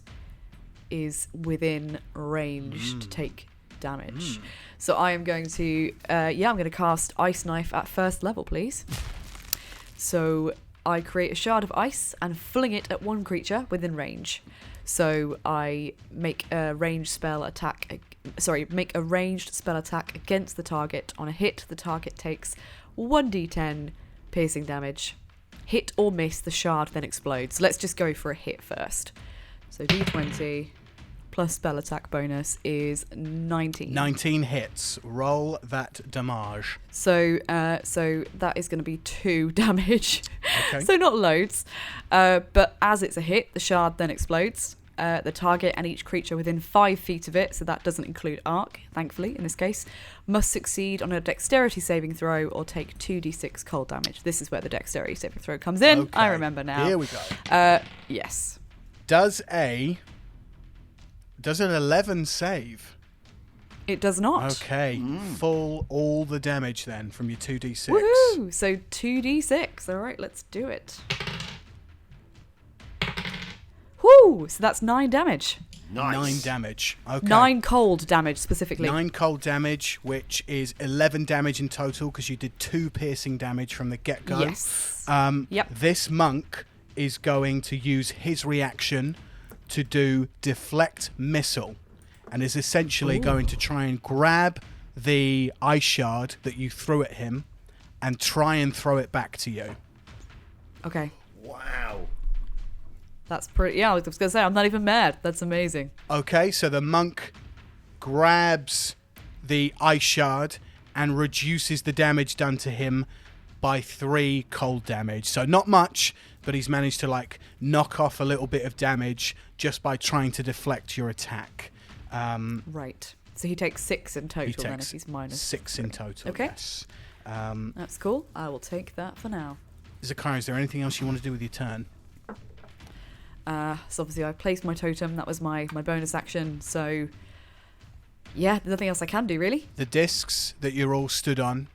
is within range to take damage. So I am going to I'm going to cast Ice Knife at first level, please. So I create a shard of ice and fling it at one creature within range. So I make a ranged spell attack against the target. On a hit, the target takes 1d10 piercing damage. Hit or miss, the shard then explodes. Let's just go for a hit first. So d20 plus spell attack bonus is 19. 19 hits. Roll that damage. So that is going to be 2 damage. Okay. So not loads. But as it's a hit, the shard then explodes. The target and each creature within 5 feet of it, so that doesn't include Aark, thankfully, in this case, must succeed on a dexterity saving throw or take 2d6 cold damage. This is where the dexterity saving throw comes in. Okay. I remember now. Here we go. Yes. Does an 11 save? It does not. Okay. Full all the damage then from your 2d6. Woohoo! So 2d6. All right, let's do it. Whoo! So that's 9 damage. Nice. 9 damage. Okay. 9 cold damage specifically. 9 cold damage, which is 11 damage in total because you did 2 piercing damage from the get-go. Yes. Yep. This monk is going to use his reaction to do deflect missile and is essentially going to try and grab the ice shard that you threw at him and try and throw it back to you. Okay. Wow. That's pretty... Yeah, I was going to say, I'm not even mad. That's amazing. Okay, so the monk grabs the ice shard and reduces the damage done to him by 3 cold damage. So not much, but he's managed to knock off a little bit of damage just by trying to deflect your attack. Right. So he takes 6 in total He then takes if he's minus 6 in total. Okay. Yes. That's cool. I will take that for now. Zakaiya, is there anything else you want to do with your turn? So obviously I placed my totem. That was my bonus action. So yeah, there's nothing else I can do really. The discs that you're all stood on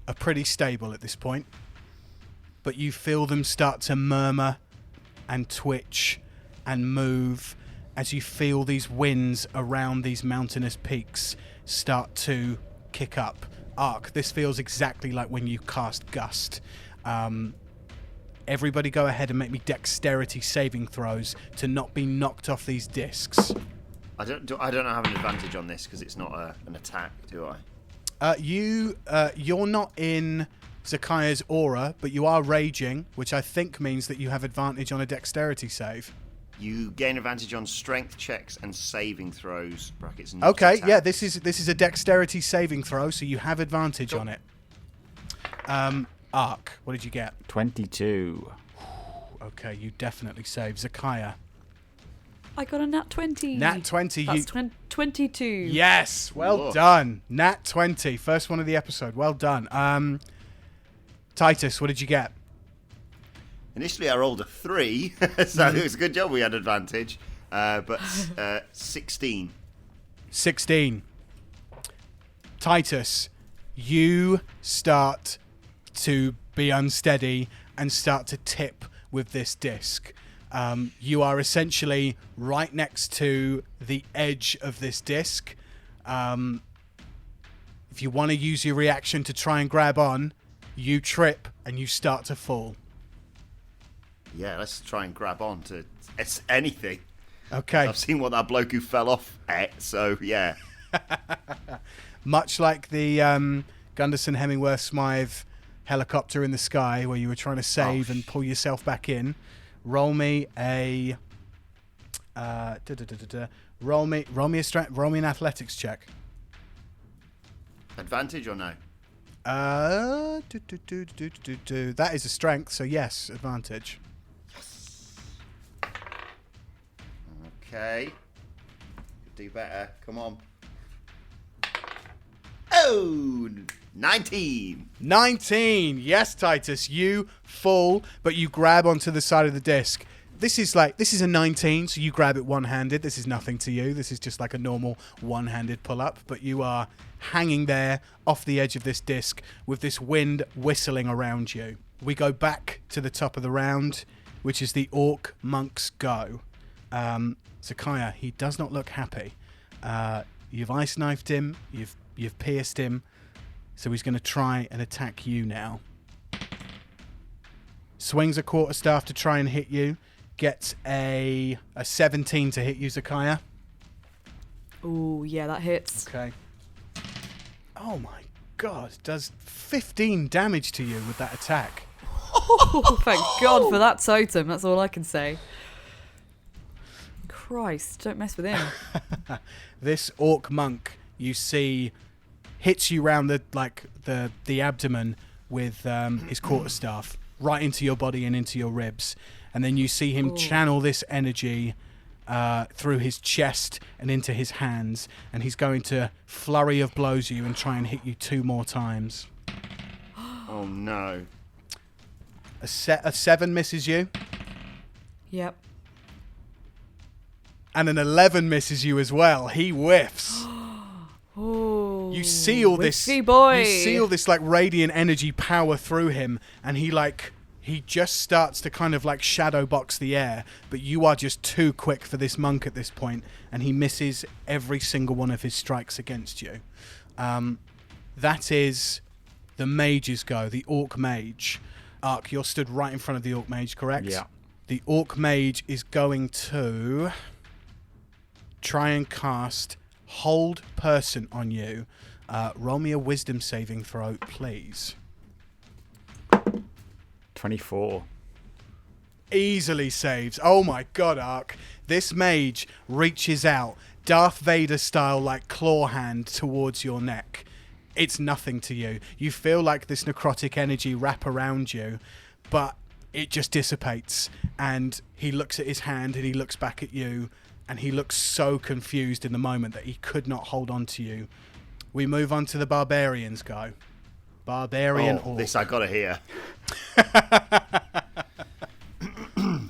are pretty stable at this point, but you feel them start to murmur and twitch and move as you feel these winds around these mountainous peaks start to kick up. Aark, this feels exactly like when you cast Gust. Everybody go ahead and make me dexterity saving throws to not be knocked off these discs. I don't have an advantage on this because it's not an attack, do I? You're not in Zakaiya's aura, but you are raging, which I think means that you have advantage on a dexterity save. You gain advantage on strength checks and saving throws. Brackets. Not Okay, attacks. yeah, this is a dexterity saving throw, so you have advantage on it. Aark, what did you get? 22. Okay, you definitely save. Zakaiya. I got a nat 20. Nat 20. That's 22. Yes, well Whoa. done. Nat 20, first one of the episode. Well done. Titus, what did you get? Initially, I rolled a 3, so it was a good job we had advantage. But 16. 16. Titus, you start to be unsteady and start to tip with this disc. You are essentially right next to the edge of this disc. If you want to use your reaction to try and grab on, you trip and you start to fall. Yeah, let's try and grab on to anything. Okay. I've seen what that bloke who fell off ate, so yeah. Much like the Gunderson Hemingway Smythe helicopter in the sky where you were trying to save and pull yourself back in, roll me a roll me an athletics check. Advantage or no? That is a strength, so yes, advantage. Okay. Do better. Come on. Oh, 19. 19. Yes, Titus, you fall, but you grab onto the side of the disc. This is a 19, so you grab it one-handed. This is nothing to you. This is just like a normal one-handed pull-up, but you are hanging there off the edge of this disc with this wind whistling around you. We go back to the top of the round, which is the Aark Monk's go. Zakaiya, he does not look happy. You've ice knifed him, you've pierced him, so he's going to try and attack you now. Swings a quarterstaff to try and hit you. Gets a 17 to hit you, Zakaiya. Oh, yeah, that hits. Okay. Oh my god, does 15 damage to you with that attack. Oh, thank God for that totem. That's all I can say. Christ, don't mess with him. This Aark monk, you see, hits you round the abdomen with his quarterstaff, right into your body and into your ribs. And then you see him channel this energy through his chest and into his hands. And he's going to flurry of blows you and try and hit you 2 more times. Oh, no. A 7 misses you. Yep. And an 11 misses you as well. He whiffs. Oh, You see all this. boy. You see all this like radiant energy power through him, and he just starts to kind of like shadow box the air. But you are just too quick for this monk at this point, and he misses every single one of his strikes against you. That is the mage's go. The Aark mage. Aark, you're stood right in front of the Aark mage, correct? Yeah. The Aark mage is going to try and cast Hold Person on you. Roll me a wisdom saving throw, please. 24. Easily saves. Oh my god, Aark. This mage reaches out, Darth Vader style, like claw hand towards your neck. It's nothing to you. You feel like this necrotic energy wrap around you, but it just dissipates. And he looks at his hand and he looks back at you, and he looks so confused in the moment that he could not hold on to you. We move on to the barbarians go. Barbarian Aark. This I gotta hear.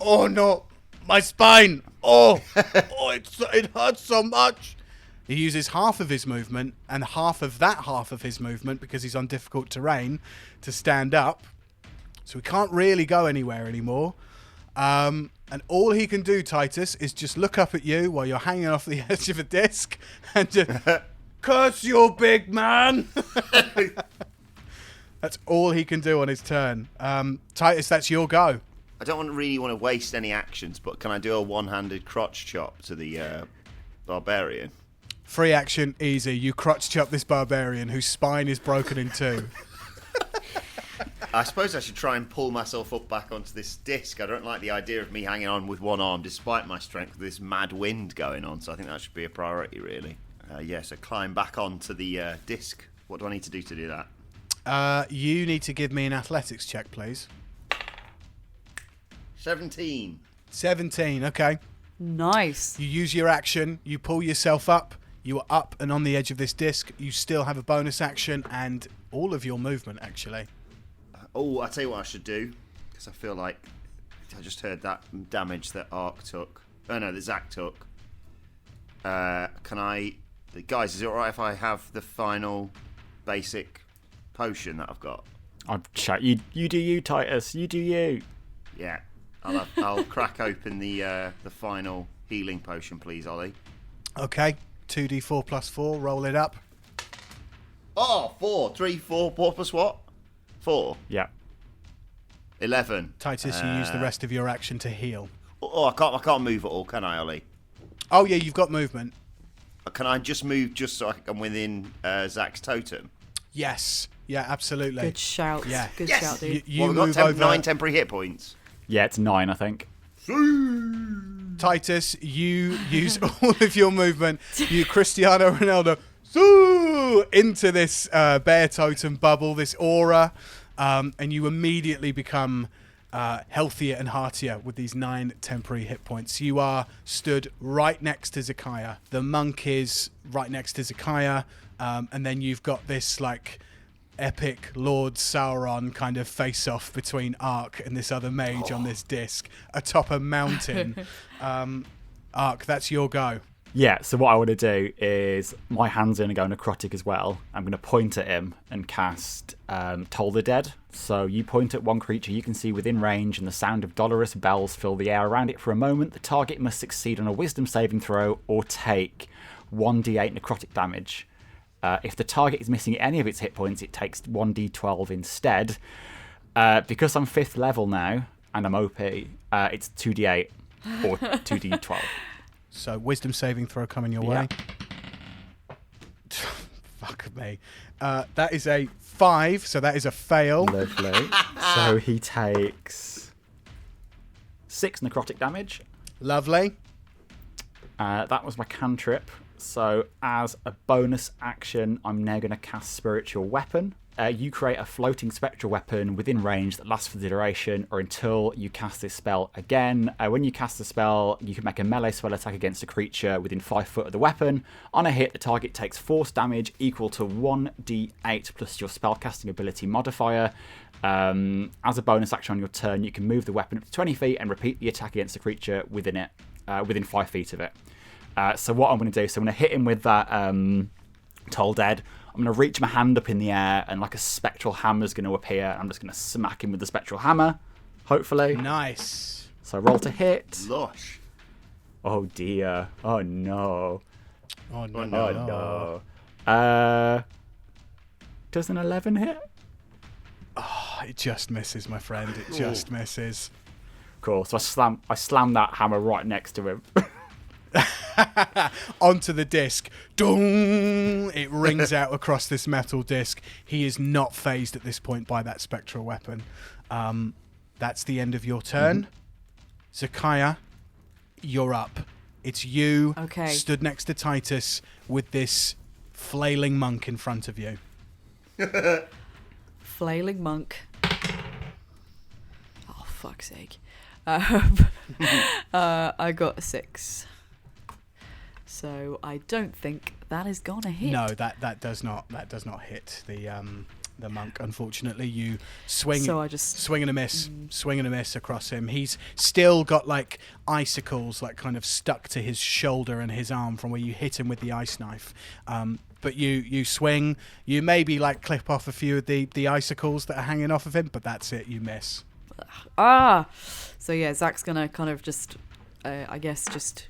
Oh no, my spine. Oh, it hurts so much. He uses half of his movement and half of his movement, because he's on difficult terrain, to stand up. So he can't really go anywhere anymore. And all he can do, Titus, is just look up at you while you're hanging off the edge of a disc and just curse you, big man. That's all he can do on his turn. Titus, that's your go. I don't really want to waste any actions, but can I do a one-handed crotch chop to the barbarian? Free action, easy. You crotch chop this barbarian whose spine is broken in 2. I suppose I should try and pull myself up back onto this disc. I don't like the idea of me hanging on with one arm despite my strength with this mad wind going on, so I think that should be a priority, really. So climb back onto the disc. What do I need to do that? You need to give me an athletics check, please. 17. 17, okay. Nice. You use your action, you pull yourself up, you are up and on the edge of this disc. You still have a bonus action and all of your movement, actually. I'll tell you what I should do, because I feel like I just heard that damage that Aark took. Oh no, that Zach took. Guys, is it alright if I have the final basic potion that I've got. I'll chat. You do you, Titus. You do you. Yeah. I'll crack open the final healing potion, please, Ollie. Okay. 2d4 plus 4. Roll it up. Oh, 4. 3, 4. 4 plus what? 4. Yeah. 11. Titus, you use the rest of your action to heal. Oh, I can't move at all, can I, Ollie? Oh, yeah, you've got movement. Can I just move just so I'm within Zach's totem? Yes. Yeah, absolutely. Good shout. Yeah. Good Yes! shout, dude. You We've move got over. 9 temporary hit points. Yeah, it's 9, I think. Titus, you use all of your movement. You Cristiano Ronaldo into this bear totem bubble, this aura, and you immediately become healthier and heartier with these 9 temporary hit points. You are stood right next to Zakaiya. The monk is right next to Zakaiya, and then you've got this like epic Lord Sauron kind of face-off between Aark and this other mage on this disc atop a mountain. Aark, that's your go. Yeah, so what I want to do is my hands are going to go necrotic as well. I'm going to point at him and cast Toll the Dead. So you point at one creature you can see within range and the sound of dolorous bells fill the air around it for a moment. The target must succeed on a wisdom saving throw or take 1d8 necrotic damage. If the target is missing any of its hit points, it takes 1d12 instead. Because I'm 5th level now and I'm OP, it's 2d8 or 2d12. So wisdom saving throw coming your way. Fuck me. That is a 5, so that is a fail. Lovely. So he takes 6 necrotic damage. Lovely. That was my cantrip. So as a bonus action, I'm now going to cast Spiritual Weapon. You create a floating spectral weapon within range that lasts for the duration or until you cast this spell again. When you cast the spell, you can make a melee spell attack against a creature within 5 foot of the weapon. On a hit, the target takes force damage equal to 1d8 plus your spellcasting ability modifier. As a bonus action on your turn, you can move the weapon up to 20 feet and repeat the attack against the creature within 5 feet of it. So what I'm going to do, so I'm going to hit him with that Toll Dead. I'm going to reach my hand up in the air and like a spectral hammer is going to appear. I'm just going to smack him with the spectral hammer, hopefully. Nice. So roll to hit. Lush. Oh dear. Oh no. Oh, no. Oh no. Does an 11 hit? Oh, it just misses, my friend. It just misses. Cool. So I slam that hammer right next to him. Onto the disc. Dong! It rings out across this metal disc. He is not phased at this point by that spectral weapon. That's the end of your turn. Zakaiya, you're up. It's you stood next to Titus with this flailing monk in front of you. Flailing monk. Oh, fuck's sake. I got a 6. So I don't think that is gonna hit. No, that does not hit the monk. Unfortunately, you swing. So I just swing and a miss across him. He's still got like icicles, like kind of stuck to his shoulder and his arm from where you hit him with the ice knife. But you swing. You maybe like clip off a few of the icicles that are hanging off of him, but that's it. You miss. So yeah, Zach's gonna kind of just, I guess, just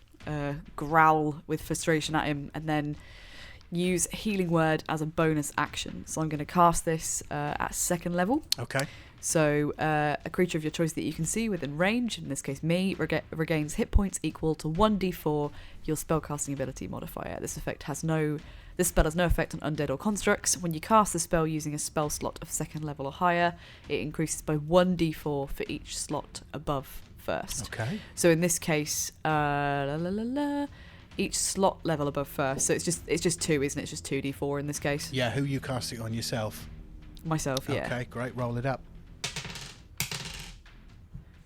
growl with frustration at him, and then use Healing Word as a bonus action. So I'm going to cast this at 2nd level. Okay. So a creature of your choice that you can see within range, in this case me, regains hit points equal to 1d4 your spellcasting ability modifier. This spell has no effect on undead or constructs. When you cast the spell using a spell slot of 2nd level or higher, it increases by 1d4 for each slot above first. Okay. So in this case, each slot level above first. So it's just 2, isn't it? It's just 2d4 in this case. Yeah. Who you cast it on yourself? Myself, yeah. Okay. Great. Roll it up.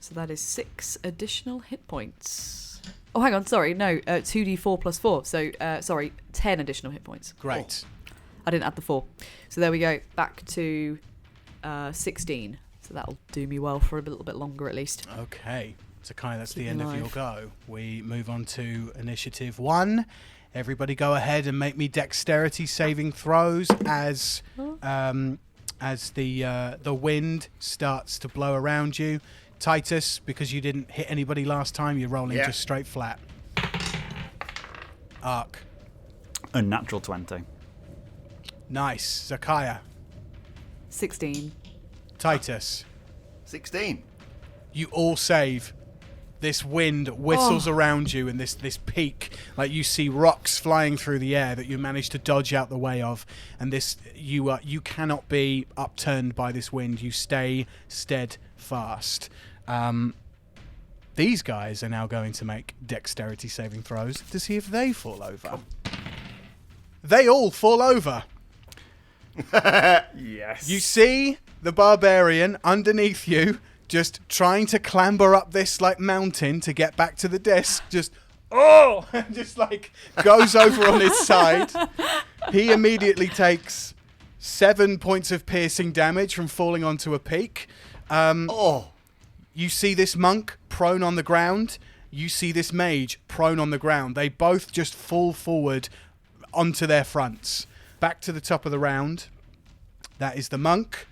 So that is 6 additional hit points. Oh, hang on. Sorry. No. 2d4 plus 4. So 10 additional hit points. Great. I didn't add the 4. So there we go. Back to 16. So that'll do me well for a little bit longer at least. Okay. Zakaiya, that's the Keep end of alive. your go. We move on to initiative 1. Everybody go ahead and make me dexterity saving throws as the wind starts to blow around you. Titus, because you didn't hit anybody last time, you're rolling just straight flat. Aark. A natural 20. Nice. Zakaiya. 16. Titus. 16. You all save. This wind whistles around you, and this peak, like you see rocks flying through the air that you manage to dodge out the way of, and this you cannot be upturned by this wind. You stay steadfast. These guys are now going to make dexterity saving throws to see if they fall over. They all fall over. Yes. You see the barbarian underneath you, just trying to clamber up this like mountain to get back to the disc. Just just like goes over on his side. He immediately takes 7 points of piercing damage from falling onto a peak. You see this monk prone on the ground. You see this mage prone on the ground. They both just fall forward onto their fronts. Back to the top of the round. That is the monk.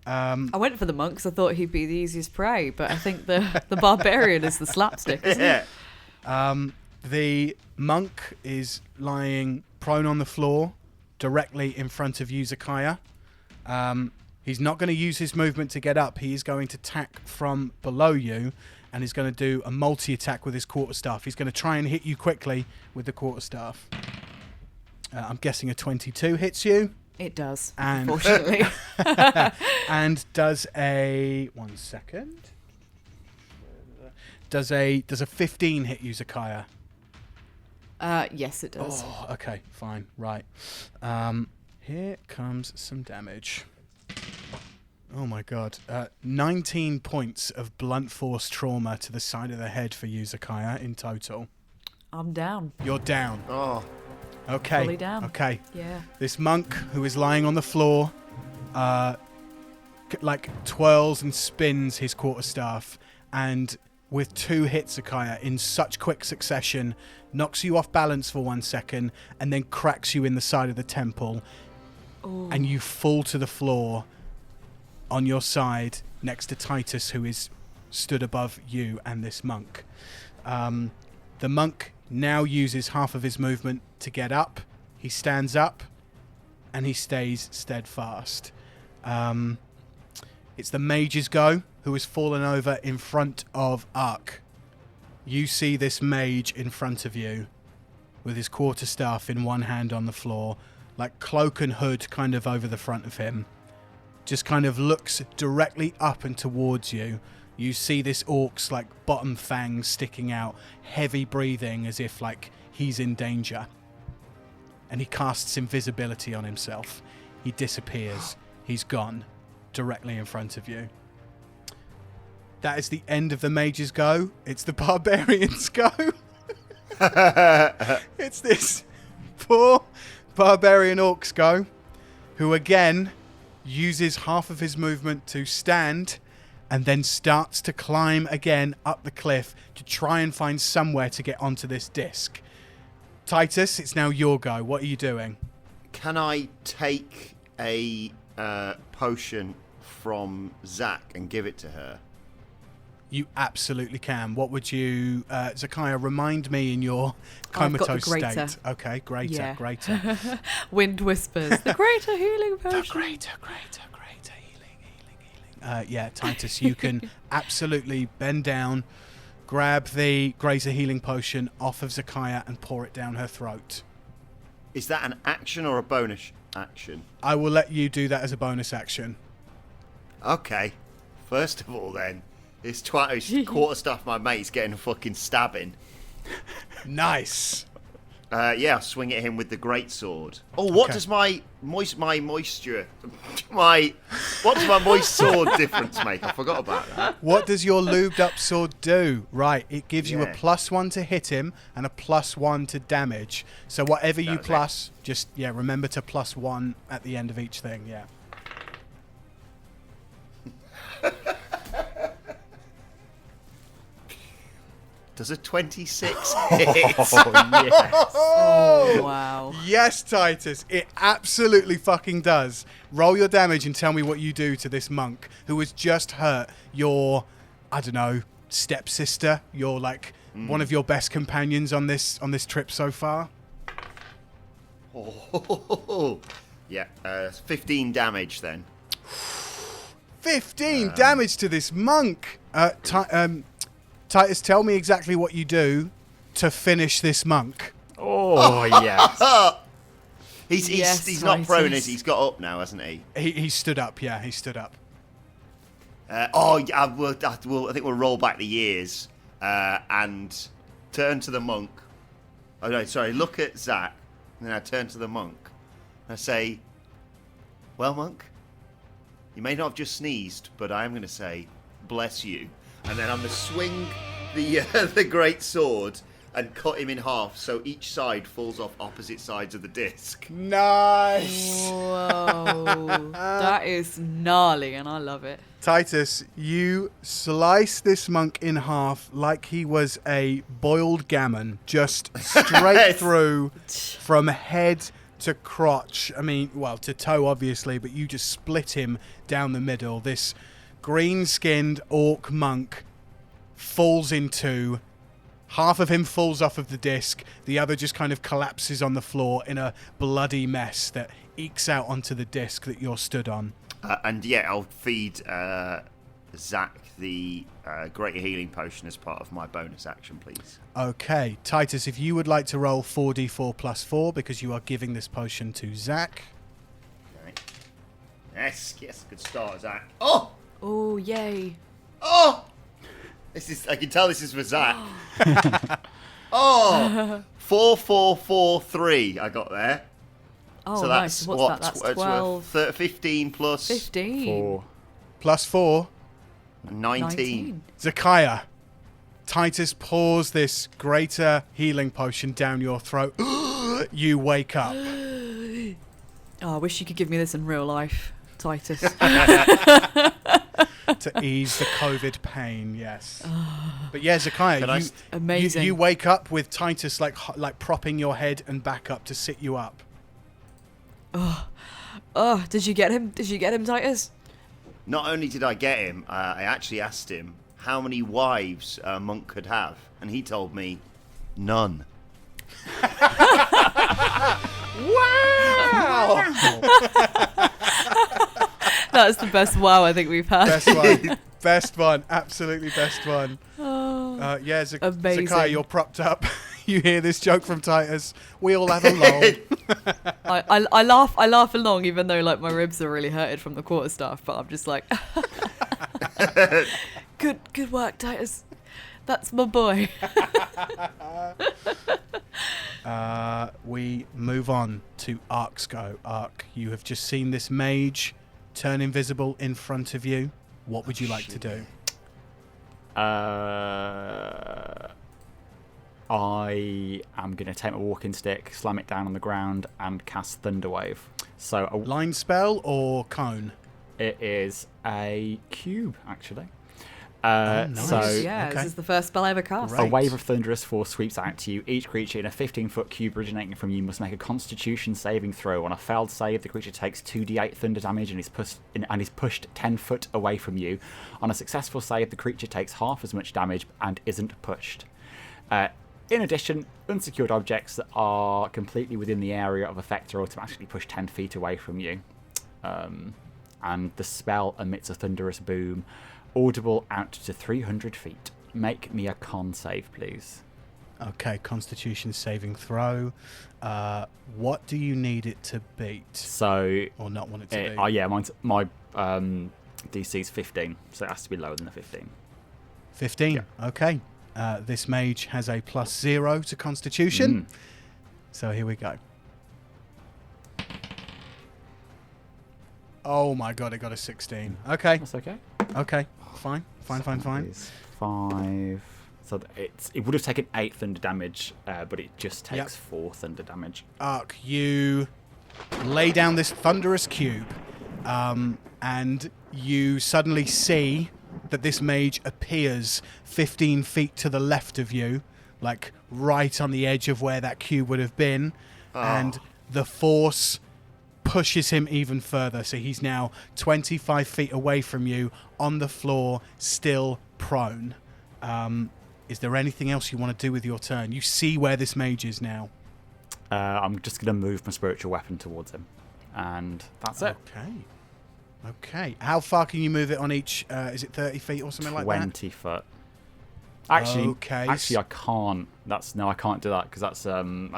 I went for the monk because I thought he'd be the easiest prey, but I think the barbarian is the slapstick, isn't it? The monk is lying prone on the floor directly in front of you, Zakaiya. He's not going to use his movement to get up. He is going to attack from below you, and he's going to do a multi-attack with his quarterstaff. He's going to try and hit you quickly with the quarterstaff. I'm guessing a 22 hits you. It does, And unfortunately. and does a 1 second. Does a 15 hit you, Zakaiya? Yes, it does. Oh, okay, fine, right. Here comes some damage. Oh my god. 19 points of blunt force trauma to the side of the head for you, Zakaiya, in total. I'm down. You're down. Oh. Okay. Fully down. Okay. Yeah. This monk who is lying on the floor, twirls and spins his quarterstaff, and with 2 hits, Zakaiya, in such quick succession, knocks you off balance for 1 second, and then cracks you in the side of the temple, and you fall to the floor on your side next to Titus, who is stood above you and this monk. The monk now uses half of his movement to get up. He stands up and he stays steadfast. It's the mage's go, who has fallen over in front of Aark. You see this mage in front of you with his quarterstaff in one hand on the floor, like cloak and hood kind of over the front of him. Just kind of looks directly up and towards you. You see this orc's like bottom fangs sticking out, heavy breathing as if like he's in danger. And he casts invisibility on himself. He disappears. He's gone directly in front of you. That is the end of the mage's go. It's the barbarian's go. It's this poor barbarian orc's go, who again uses half of his movement to stand and then starts to climb again up the cliff to try and find somewhere to get onto this disc. Titus, it's now your go. What are you doing? Can I take a potion from Zach and give it to her? You absolutely can. What would you... Zakaiya, remind me in your I've got the comatose greater. state. Okay, greater, Yeah. greater. Wind whispers. The greater healing potion. The greater healing. Yeah, Titus, you can absolutely bend down, grab the greater healing potion off of Zakaiya and pour it down her throat. Is that an action or a bonus action? I will let you do that as a bonus action. Okay. First of all, then, this twat who's quarterstaff my mate's getting a fucking stabbing. Nice. Yeah, I'll swing at him with the greatsword. Oh, what does my moist sword difference make? I forgot about that. What does your lubed up sword do? Right, it gives you a Yeah. +1 to hit him and a +1 to damage. So whatever you That's it. plus, just remember to +1 at the end of each thing. Yeah. Does a 26 hit? Oh, yes. Oh, wow. Yes, Titus, it absolutely fucking does. Roll your damage and tell me what you do to this monk who has just hurt your, I don't know, stepsister, your one of your best companions on this trip so far. Oh, yeah, 15 damage then. 15 damage to this monk. Titus, tell me exactly what you do to finish this monk. Oh, yes. He's not prone, is he? He's got up now, hasn't he? He stood up, yeah, he stood up. I think we'll roll back the years and turn to the monk. Oh, no, sorry, look at Zach, and then I turn to the monk. And I say, well, monk, you may not have just sneezed, but I am going to say, bless you. And then I'm going to swing the great sword and cut him in half so each side falls off opposite sides of the disc. Nice! Whoa. That is gnarly, and I love it. Titus, you slice this monk in half like he was a boiled gammon, just straight through from head to crotch. I mean, well, to toe, obviously, but you just split him down the middle. This green-skinned Aark monk falls in two. Half of him falls off of the disc. The other just kind of collapses on the floor in a bloody mess that ekes out onto the disc that you're stood on. And yeah, I'll feed Zach the greater healing potion as part of my bonus action, please. Okay, Titus, if you would like to roll 4d4 plus 4 because you are giving this potion to Zach. Okay. Yes, good start, Zach. Oh! Oh, yay. Oh! I can tell this is for Zach. Oh! 4, 4, 4, 3 I got there. Oh, so nice. that's What's that? That's 12. 15 plus 15. 4. Plus 4. 19. Zakaiya, Titus pours this greater healing potion down your throat. You wake up. Oh, I wish you could give me this in real life, Titus. To ease the COVID pain, yes. But yeah, Zakaiya, Amazing. you wake up with Titus like propping your head and back up to sit you up. Oh, did you get him? Did you get him, Titus? Not only did I get him, I actually asked him how many wives a monk could have, and he told me none. Wow! That's the best wow I think we've had. Best one. Best one. Absolutely best one. Oh, Yeah, amazing. Zakaiya, you're propped up. You hear this joke from Titus. We all have a lull. I laugh along, even though like my ribs are really hurted from the quarterstaff. But I'm just like, good work, Titus. That's my boy. We move on to Aark's go. Aark, you have just seen this mage turn invisible in front of you. What would you like to do? I am going to take my walking stick, slam it down on the ground, and cast Thunderwave. So Line spell or cone? it is a cube, actually. Nice. So Yeah, okay. this is the first spell I ever cast. Great. a wave of thunderous force sweeps out to you. Each creature in a 15-foot cube originating from you must make a Constitution saving throw. On a failed save, the creature takes 2d8 thunder damage and is pushed 10 foot away from you. On a successful save, the creature takes half as much damage and isn't pushed. In addition, unsecured objects that are completely within the area of effect are automatically pushed 10 feet away from you. And the spell emits a thunderous boom, audible out to 300 feet. Make me a con save, please. Okay, Constitution saving throw. What do you need it to beat? So, Or not want it to beat? yeah, my DC is 15, so it has to be lower than the 15. 15. Yeah. Okay. This mage has a +0 to Constitution. So here we go. Oh my god, it got a 16. Okay. That's okay. Okay. Fine. Is 5. So it would have taken 8 thunder damage, but it just takes 4 thunder damage. Aark, you lay down this thunderous cube, and you suddenly see that this mage appears 15 feet to the left of you, like right on the edge of where that cube would have been, and the force pushes him even further. So he's now 25 feet away from you on the floor, still prone. Is there anything else you want to do with your turn? You see where this mage is now. I'm just going to move my spiritual weapon towards him. And that's it. Okay. How far can you move it on each? Is it 30 feet or something like that? 20 foot. Actually, Okay. I can't. I can't do that because that's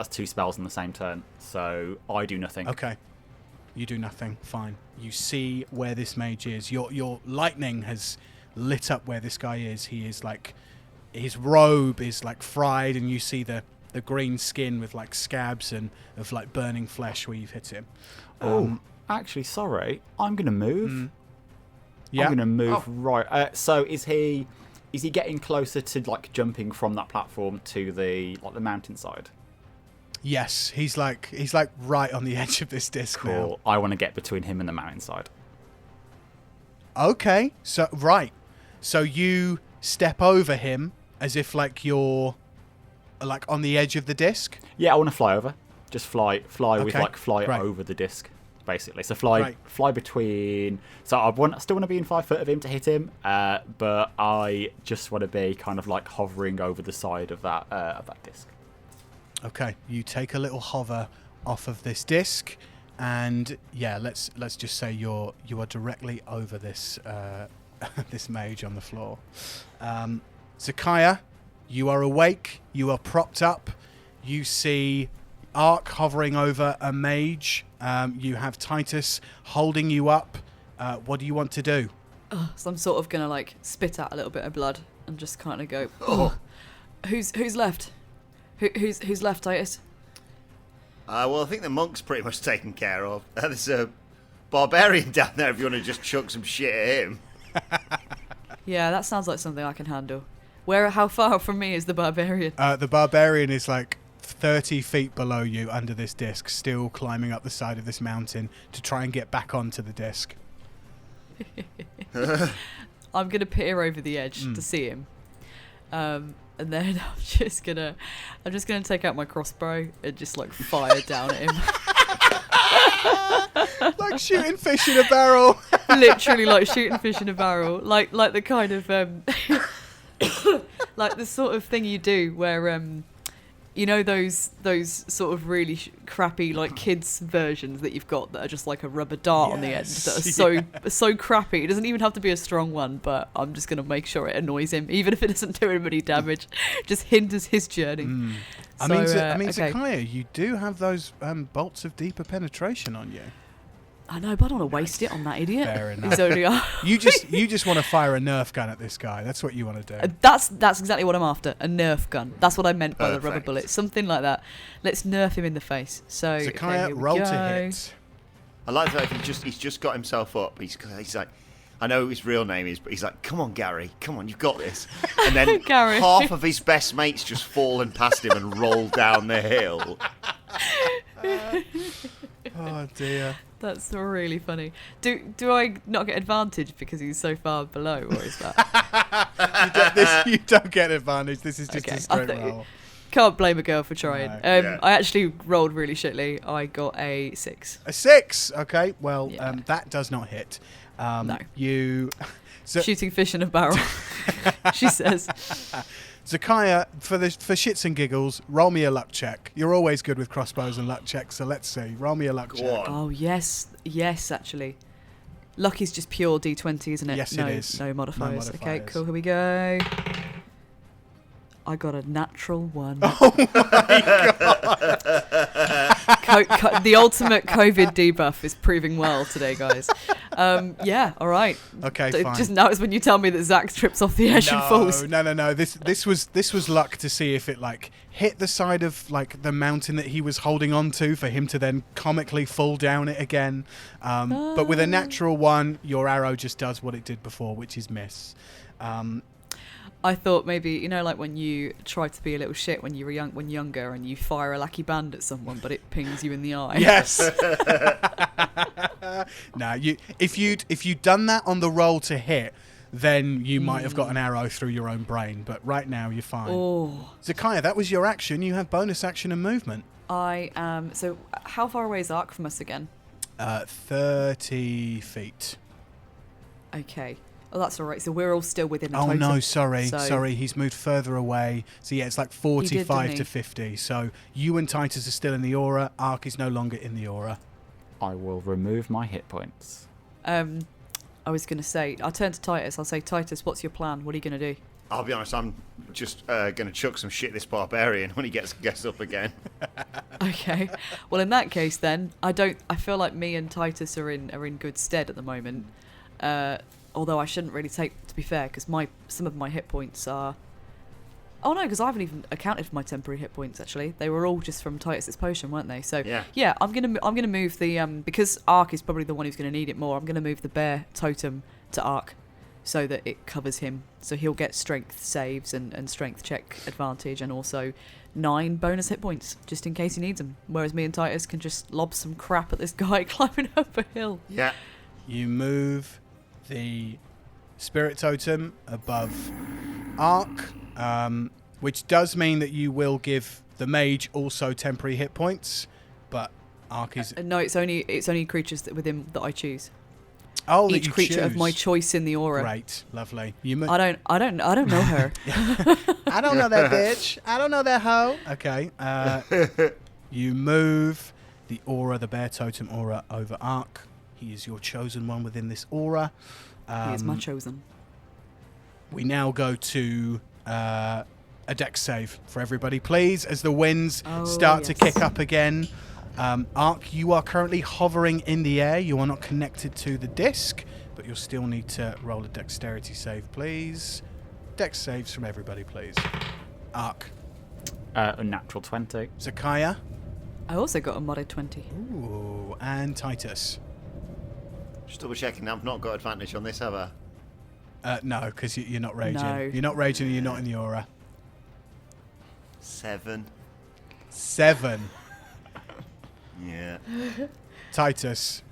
2 spells in the same turn. So I do nothing. Okay. You do nothing. Fine. You see where this mage is. Your lightning has lit up where this guy is. He is like, his robe is like fried, and you see the green skin with like scabs and of like burning flesh where you've hit him. Actually, sorry. I'm going to move. Yeah. I'm going to move right. So is he getting closer to like jumping from that platform to the mountainside? Yes, he's like right on the edge of this disc now. Cool. I want to get between him and the mountainside. Okay, so you step over him as if like you're like on the edge of the disc. Yeah, I want to fly over. Just fly with Okay. fly Right. over the disc, basically. So fly still want to be in 5 foot of him to hit him, but I just want to be kind of like hovering over the side of that disc. Okay, you take a little hover off of this disc, and yeah, let's just say you are directly over this this mage on the floor. Zakaiya, you are awake. You are propped up. You see Aark hovering over a mage. You have Titus holding you up. What do you want to do? So I'm sort of gonna like spit out a little bit of blood and just kind of go, oh, who's left? Who's left, Titus? Well, I think the monk's pretty much taken care of. There's a barbarian down there if you want to just chuck some shit at him. Yeah, that sounds like something I can handle. How far from me is the barbarian? The barbarian is like 30 feet below you under this disc, still climbing up the side of this mountain to try and get back onto the disc. I'm gonna peer over the edge to see him, and then I'm just gonna take out my crossbow and just like fire down at him. Like shooting fish in a barrel. Literally like shooting fish in a barrel, like the kind of like the sort of thing you do where you know those sort of really crappy like kids versions that you've got that are just like a rubber dart on the end that are so crappy. It doesn't even have to be a strong one, but I'm just gonna make sure it annoys him, even if it doesn't do him any damage. Just hinders his journey. I mean, Zakaiya, you do have those bolts of deeper penetration on you. I know, but I don't want to waste it on that idiot. Fair enough. He's only You just want to fire a Nerf gun at this guy. That's what you want to do. That's exactly what I'm after. A Nerf gun. That's what I meant by the rubber Perfect. bullet. Something like that. Let's nerf him in the face. So Zakaiya, roll to hit. I like that he's just got himself up. He's like, I know his real name is, but he's like, come on, Gary, come on, you've got this. And then Gary. half of his best mates just fallen past him and rolled down the hill. Oh dear. That's really funny. Do I not get advantage because he's so far below, or is that? You don't get advantage. This is just Okay, a straight roll. Can't blame a girl for trying. No. Yeah. I actually rolled really shitly. I got a 6. A 6. Okay. Well, Yeah. that does not hit. No. You. Shooting fish in a barrel, she says. Zakaiya, for shits and giggles, roll me a luck check. You're always good with crossbows and luck checks, so let's see. Roll me a luck Go check. on. Oh, yes, actually. Luck is just pure D20, isn't it? Yes, no, it is. No modifiers. No Okay, modifiers. cool, here we go. I got a natural 1. Oh my god! The ultimate COVID debuff is proving well today, guys. Yeah, all right. Okay, fine. Just now is when you tell me that Zach trips off the edge and falls. No. This was luck to see if it like hit the side of like the mountain that he was holding on to for him to then comically fall down it again. But with a natural 1, your arrow just does what it did before, which is miss. I thought maybe, you know, like when you try to be a little shit when you were younger and you fire a lucky band at someone, but it pings you in the eye. Yes. No, if you'd done that on the roll to hit, then you might have got an arrow through your own brain. But right now, you're fine. Oh. Zakaiya, that was your action. You have bonus action and movement. I am... So, how far away is Aark from us again? 30 feet. Okay. Oh, that's all right. So we're all still within a Oh, totem. no, sorry. So- Sorry, he's moved further away. So, yeah, it's like He 45 did, to didn't he? 50. So, you and Titus are still in the aura. Aark is no longer in the aura. I will remove my hit points. I was going to say... I'll turn to Titus. I'll say, Titus, what's your plan? What are you going to do? I'll be honest, I'm just going to chuck some shit at this barbarian when he gets up again. Okay. Well, in that case, then I feel like me and Titus are in good stead at the moment. Although I shouldn't really take, to be fair, because some of my hit points are. Oh no, because I haven't even accounted for my temporary hit points. Actually, they were all just from Titus's potion, weren't they? So yeah, I'm gonna move the because Aark is probably the one who's gonna need it more. I'm gonna move the bear totem to Aark, so that it covers him. So he'll get strength saves and strength check advantage, and also 9 bonus hit points just in case he needs them. Whereas me and Titus can just lob some crap at this guy climbing up a hill. Yeah. You move the spirit totem above Aark, which does mean that you will give the mage also temporary hit points, but Aark is... No, it's only creatures that I choose. Oh, that Each you creature of choose. my choice in the aura. Great, lovely. You I don't know her. I don't know that bitch. I don't know that hoe. Okay. You move the aura, the bear totem aura, over Aark. He is your chosen one within this aura. He is my chosen. We now go to a dex save for everybody, please, as the winds start to kick up again. Aark, you are currently hovering in the air. You are not connected to the disc, but you'll still need to roll a dexterity save, please. Dex saves from everybody, please. Aark. A natural 20. Zakaiya. I also got a modded 20. Ooh, and Titus. Just double checking. I've not got advantage on this, have I? No, because you're not raging. No. You're not raging and you're not in the aura. 7. 7. Yeah. Titus.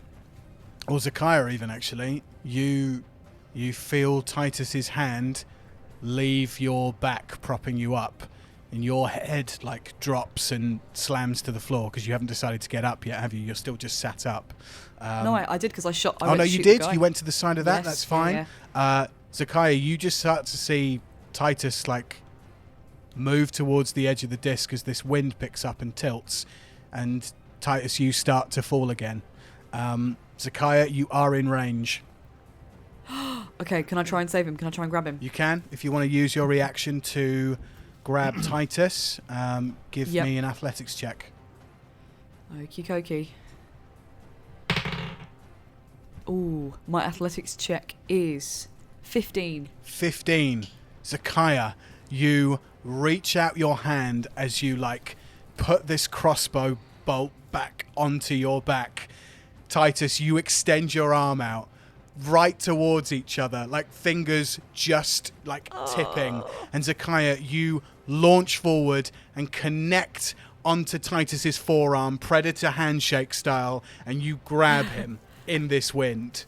Or Zakaiya even, actually. You feel Titus's hand leave your back, propping you up. And your head, drops and slams to the floor because you haven't decided to get up yet, have you? You're still just sat up. No, I did because I shot. I oh, went no, to you shoot did? the guy. You went to the side of that? Yes, That's fine. yeah. Zakaiya, you just start to see Titus, move towards the edge of the disc as this wind picks up and tilts. And Titus, you start to fall again. Zakaiya, you are in range. Okay, can I try and save him? Can I try and grab him? You can. If you want to use your reaction to grab Titus, give me an athletics check. Okie dokie. Ooh, my athletics check is 15. 15. Zakaiya, you reach out your hand as you put this crossbow bolt back onto your back. Titus, you extend your arm out right towards each other, fingers just tipping. And Zakaiya, you launch forward and connect onto Titus's forearm, predator handshake style, and you grab him in this wind.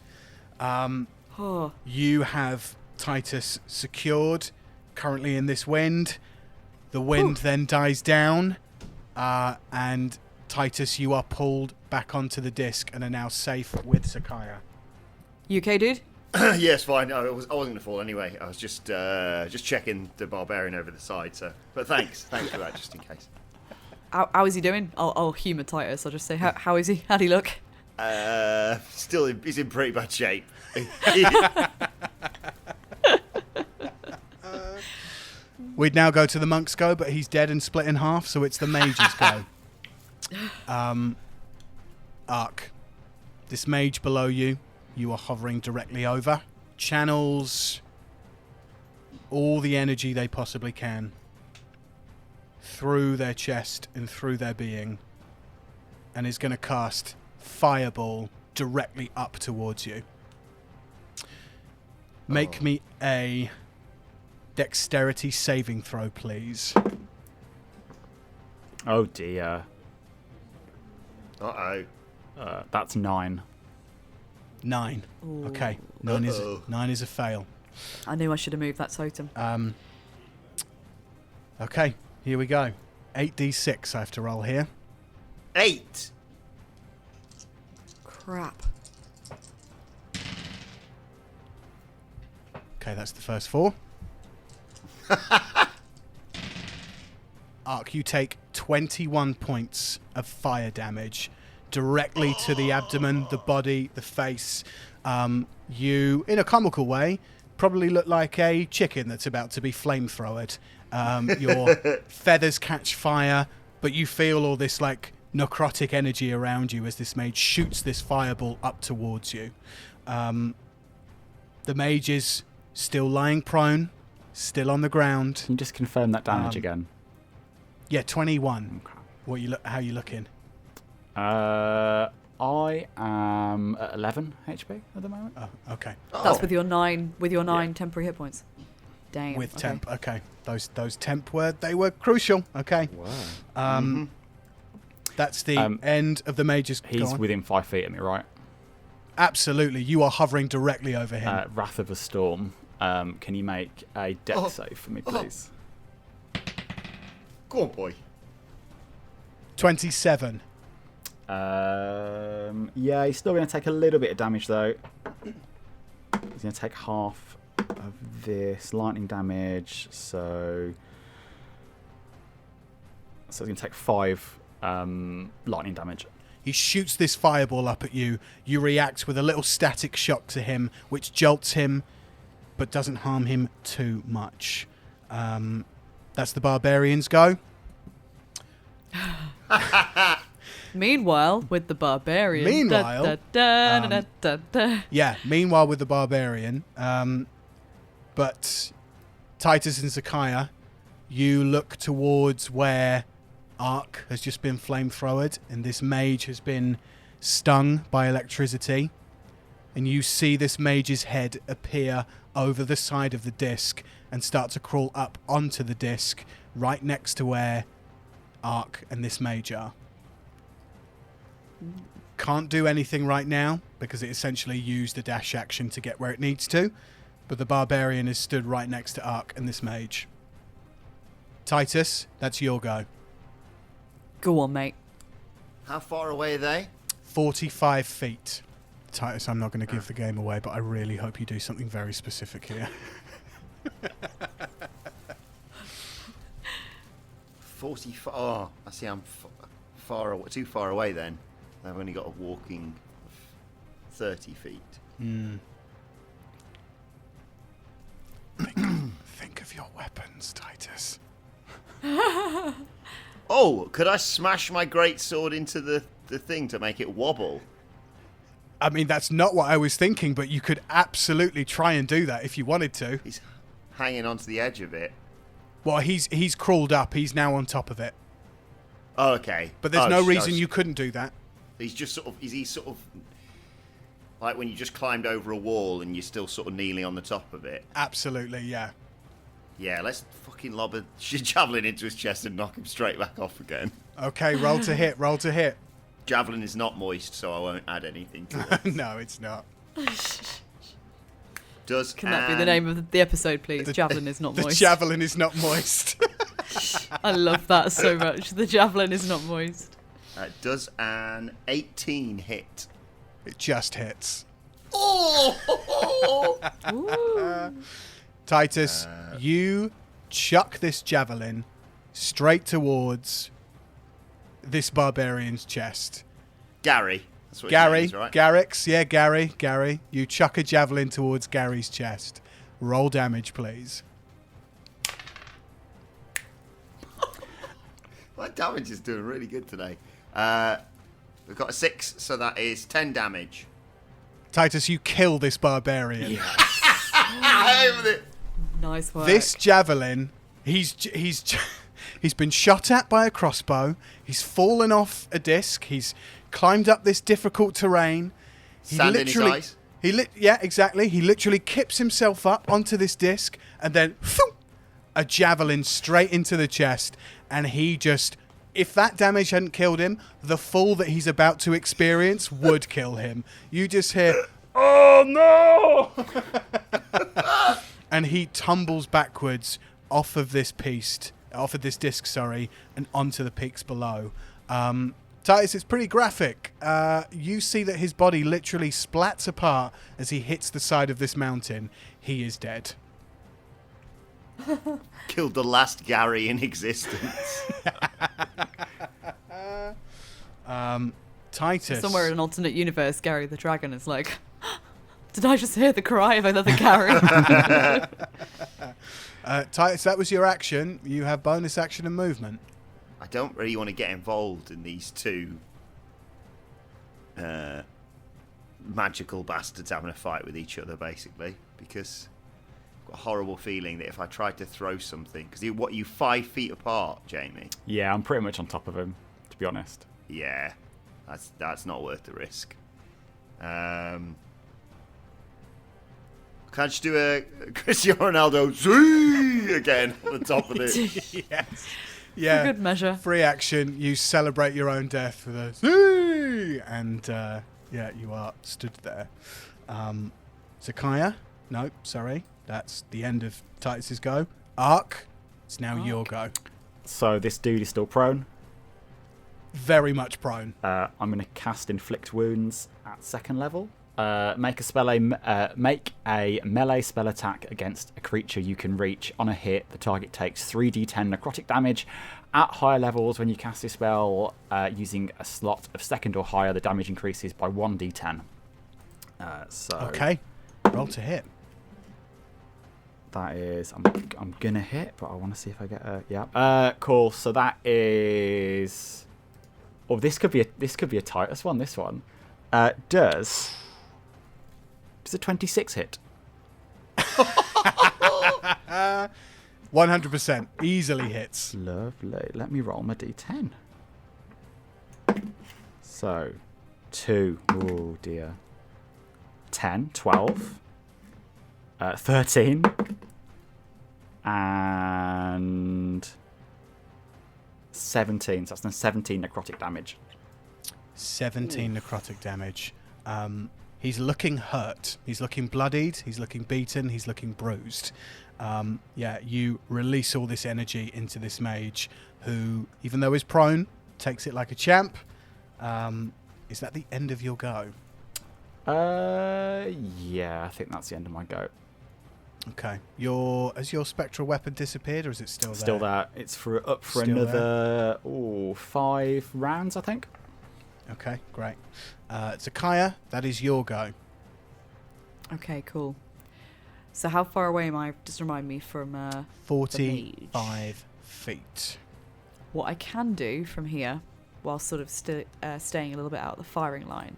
You have Titus secured currently in this wind. The wind then dies down, and Titus, you are pulled back onto the disc and are now safe with Zakaiya. You okay, dude? Yes, fine. I wasn't going to fall anyway. I was just checking the barbarian over the side. So, but thanks for that, just in case. How is he doing? I'll humour Titus. I'll just say, how is he? How'd he look? He's in pretty bad shape. We'd now go to the monk's go, but he's dead and split in half, so it's the mage's go. Aark. This mage below you, you are hovering directly over, channels all the energy they possibly can through their chest and through their being, and is going to cast Fireball directly up towards you. Make me a dexterity saving throw, please. Oh dear. Uh-oh. That's 9. 9. Ooh. Okay. 9 is a fail. I knew I should have moved that totem. Okay, here we go. 8d6 I have to roll here. 8. Crap. Okay, that's the first 4. Aark, you take 21 points of fire damage directly to the abdomen, the body, the face. You, in a comical way, probably look like a chicken that's about to be flamethrowered. Your feathers catch fire, but you feel all this like necrotic energy around you as this mage shoots this fireball up towards you. The mage is still lying prone, still on the ground. Can you just confirm that damage again? Yeah, 21. Okay. How you looking? I am at 11 HP at the moment. Oh, okay. That's with your 9 temporary hit points. Damn. With okay. temp. Okay. Those temp were crucial. Okay. Wow. That's the end of the mage's. He's within 5 feet of me, right? Absolutely. You are hovering directly over him. Wrath of a Storm. Can you make a death save for me, please? Go on, boy. 27. Yeah, he's still going to take a little bit of damage, though. He's going to take half of this lightning damage, so he's going to take 5 lightning damage. He shoots this fireball up at you. You react with a little static shock to him, which jolts him, but doesn't harm him too much. That's the barbarian's go. Meanwhile, with the barbarian. Meanwhile, meanwhile with the barbarian. But Titus and Zakaiya, you look towards where Aark has just been flamethrowered and this mage has been stung by electricity. And you see this mage's head appear over the side of the disc and start to crawl up onto the disc right next to where Aark and this mage are. Can't do anything right now because it essentially used a dash action to get where it needs to, but the barbarian is stood right next to Aark and this mage. Titus, that's your go. Go on, mate. How far away are they? 45 feet. Titus, I'm not going to give the game away, but I really hope you do something very specific here. 45. Oh, I see. I'm too far away then. I've only got a walking of 30 feet. Think of your weapons, Titus. Oh, could I smash my greatsword into the thing to make it wobble? I mean, that's not what I was thinking, but you could absolutely try and do that if you wanted to. He's hanging onto the edge of it. Well, he's crawled up. He's now on top of it. Oh, okay. But there's no reason you couldn't do that. He's just sort of... Is he sort of... Like when you just climbed over a wall and you're still sort of kneeling on the top of it? Absolutely, yeah. Yeah, let's fucking lob a javelin into his chest and knock him straight back off again. Okay, roll to hit, roll to hit. Javelin is not moist, so I won't add anything to it. No, it's not. Can that be the name of the episode, please? Javelin is not moist. The javelin is not moist. I love that so much. The javelin is not moist. Does an 18 hit? It just hits. Oh! Titus, you chuck this javelin straight towards this barbarian's chest. Gary. That's what Gary, his name is, right? Garrick's, yeah, Gary. You chuck a javelin towards Gary's chest. Roll damage, please. My damage is doing really good today. We've got a 6, so that is 10 damage. Titus, you kill this barbarian. Yes. Nice work. This javelin, he's been shot at by a crossbow. He's fallen off a disc. He's climbed up this difficult terrain. Sand in his eyes. Yeah, exactly. He literally kips himself up onto this disc and then a javelin straight into the chest. And he just, if that damage hadn't killed him, the fall that he's about to experience would kill him. You just hear, "Oh no!" and he tumbles backwards off of this disc, and onto the peaks below. Titus, it's pretty graphic. You see that his body literally splats apart as he hits the side of this mountain. He is dead. Killed the last Gary in existence. Titus. Somewhere in an alternate universe, Gary the Dragon is like, did I just hear the cry of another Gary? Titus, that was your action. You have bonus action and movement. I don't really want to get involved in these two magical bastards having a fight with each other, basically, because I've got a horrible feeling that if I tried to throw something, because you 5 feet apart, Jamie? Yeah, I'm pretty much on top of him, to be honest. Yeah, that's not worth the risk. Can I just do a Cristiano Ronaldo zee again on the top of it? Yes. Yeah. For good measure. Free action. You celebrate your own death with a zee! And you are stood there. Zakaiya? No, sorry. That's the end of Titus's go. Aark, it's now your go. So this dude is still prone. Very much prone. I'm going to cast Inflict Wounds at 2nd level. Make a melee spell attack against a creature you can reach. On a hit, the target takes 3d10 necrotic damage. At higher levels, when you cast this spell using a slot of 2nd or higher, the damage increases by 1d10. Okay, roll to hit. That is, I'm gonna hit, but I want to see if I get a cool. So that is, this could be a Titus one. This one does a 26 hit? 100% easily hits. Lovely. Let me roll my d10. So 2. Oh dear. 10, 12, 13, and 17. So that's then 17 necrotic damage. 17 necrotic damage. He's looking hurt. He's looking bloodied. He's looking beaten. He's looking bruised. You release all this energy into this mage who, even though he's prone, takes it like a champ. Is that the end of your go? Yeah, I think that's the end of my go. Okay. Has your spectral weapon disappeared, or is it still there? Still there. It's up for Still another 5 rounds, I think. Okay, great. Zakaiya, that is your go. Okay, cool. So how far away am I? Just remind me from 45 feet. What I can do from here, while sort of staying a little bit out of the firing line,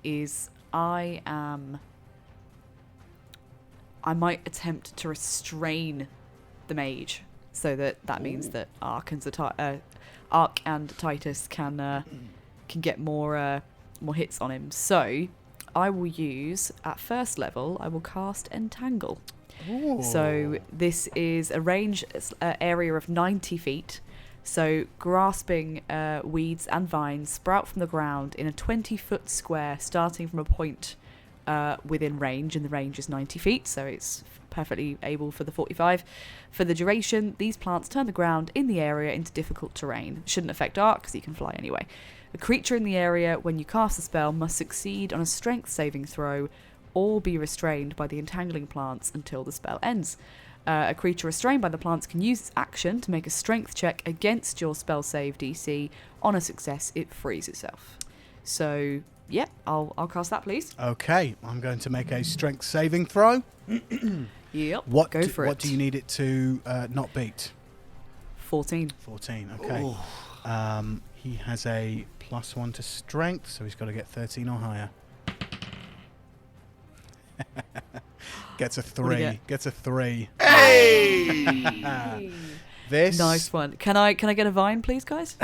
is I might attempt to restrain the mage, so that means that Aark and Titus can get more hits on him. So I will use, at 1st level, I will cast Entangle. Ooh. So this is a range area of 90 feet. So grasping weeds and vines sprout from the ground in a 20-foot square, starting from a point within range, and the range is 90 feet, so it's perfectly able for the 45. For the duration, these plants turn the ground in the area into difficult terrain. Shouldn't affect Aark, because he can fly anyway. A creature in the area, when you cast the spell, must succeed on a strength saving throw or be restrained by the entangling plants until the spell ends. A creature restrained by the plants can use its action to make a strength check against your spell save DC. On a success, it frees itself. So, yeah, I'll cast that, please. Okay, I'm going to make a strength saving throw. Yep, What do you need it to not beat? 14. 14, okay. He has a +1 to strength, so he's got to get 13 or higher. Gets a 3. Gets a 3. Hey! This Nice one. Can I get a vine, please, guys?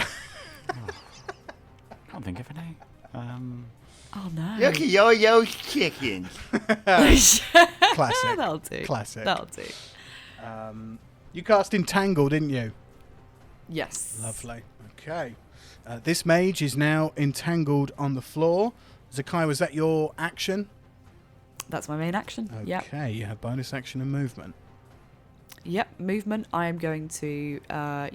Can't think of any. Oh no. Look at yo chickens. classic. That'll do. Classic. That'll do. You cast Entangle, didn't you? Yes. Lovely. Okay. This mage is now entangled on the floor. Zakaiya, was that your action? That's my main action. Yep. Okay, you have bonus action and movement. Yep, movement. I am going to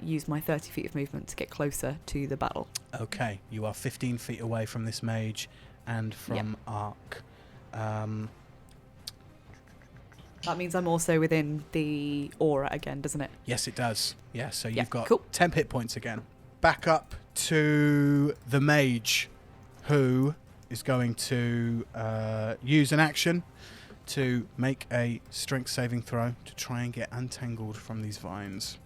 use my 30 feet of movement to get closer to the battle. Okay, you are 15 feet away from this mage and from Aark. That means I'm also within the aura again, doesn't it? Yes, it does. Yeah, so you've got cool. 10 hit points again. Back up to the mage, who is going to use an action to make a strength saving throw to try and get untangled from these vines.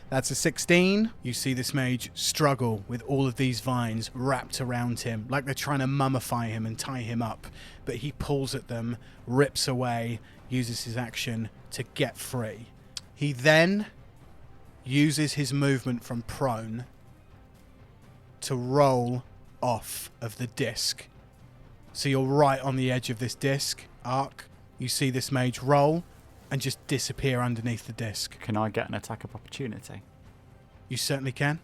That's a 16. You see this mage struggle with all of these vines wrapped around him, like they're trying to mummify him and tie him up. But he pulls at them, rips away, uses his action to get free. He then uses his movement from prone to roll off of the disc. So you're right on the edge of this disc, Aark. You see this mage roll and just disappear underneath the disc. Can I get an attack of opportunity? You certainly can.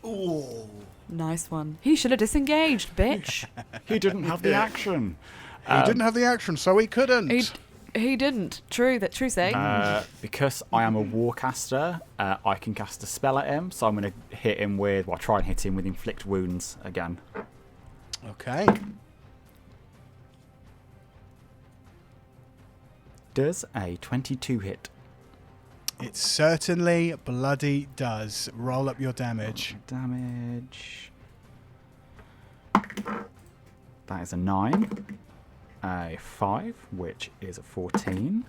Ooh. Nice one. He should have disengaged, bitch. He didn't have the action. He didn't have the action, so he couldn't. He didn't. True say. Because I am a warcaster, I can cast a spell at him, so I'm going to hit him with, well, try and hit him with inflict wounds again. Okay. Does a 22 hit? It certainly bloody does. Roll up your damage. Damage. That is a 9. A 5, which is a 14.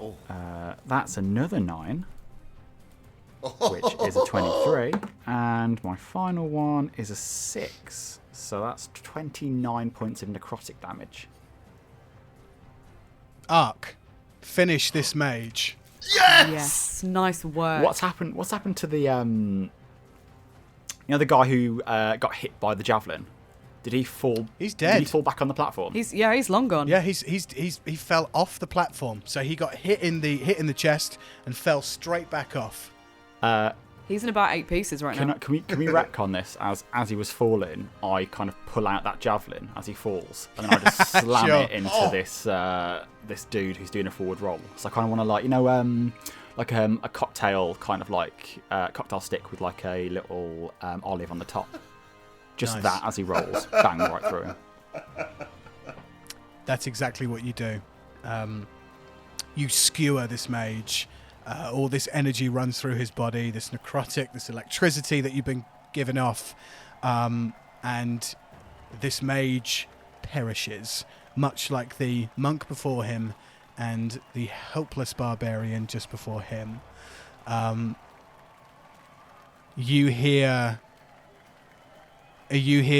Oh. That's another 9, which is a 23. And my final one is a 6. So that's 29 points of necrotic damage. Aark, finish this mage. Yes! Nice work. What's happened to the the guy who got hit by the javelin? Did he fall? He's dead. Did he fall back on the platform? He's long gone. Yeah, he fell off the platform. So he got hit in the chest and fell straight back off. He's in about 8 pieces right now. Can we retcon this as he was falling? I kind of pull out that javelin as he falls, and then I just slam Sure. it into this dude who's doing a forward roll. So I kind of want to a cocktail kind of like cocktail stick with like a little olive on the top. Just Nice. that as he rolls, bang right through him. That's exactly what you do. You skewer this mage. All this energy runs through his body, this necrotic, this electricity that you've been given off. And this mage perishes, much like the monk before him and the helpless barbarian just before him. You hear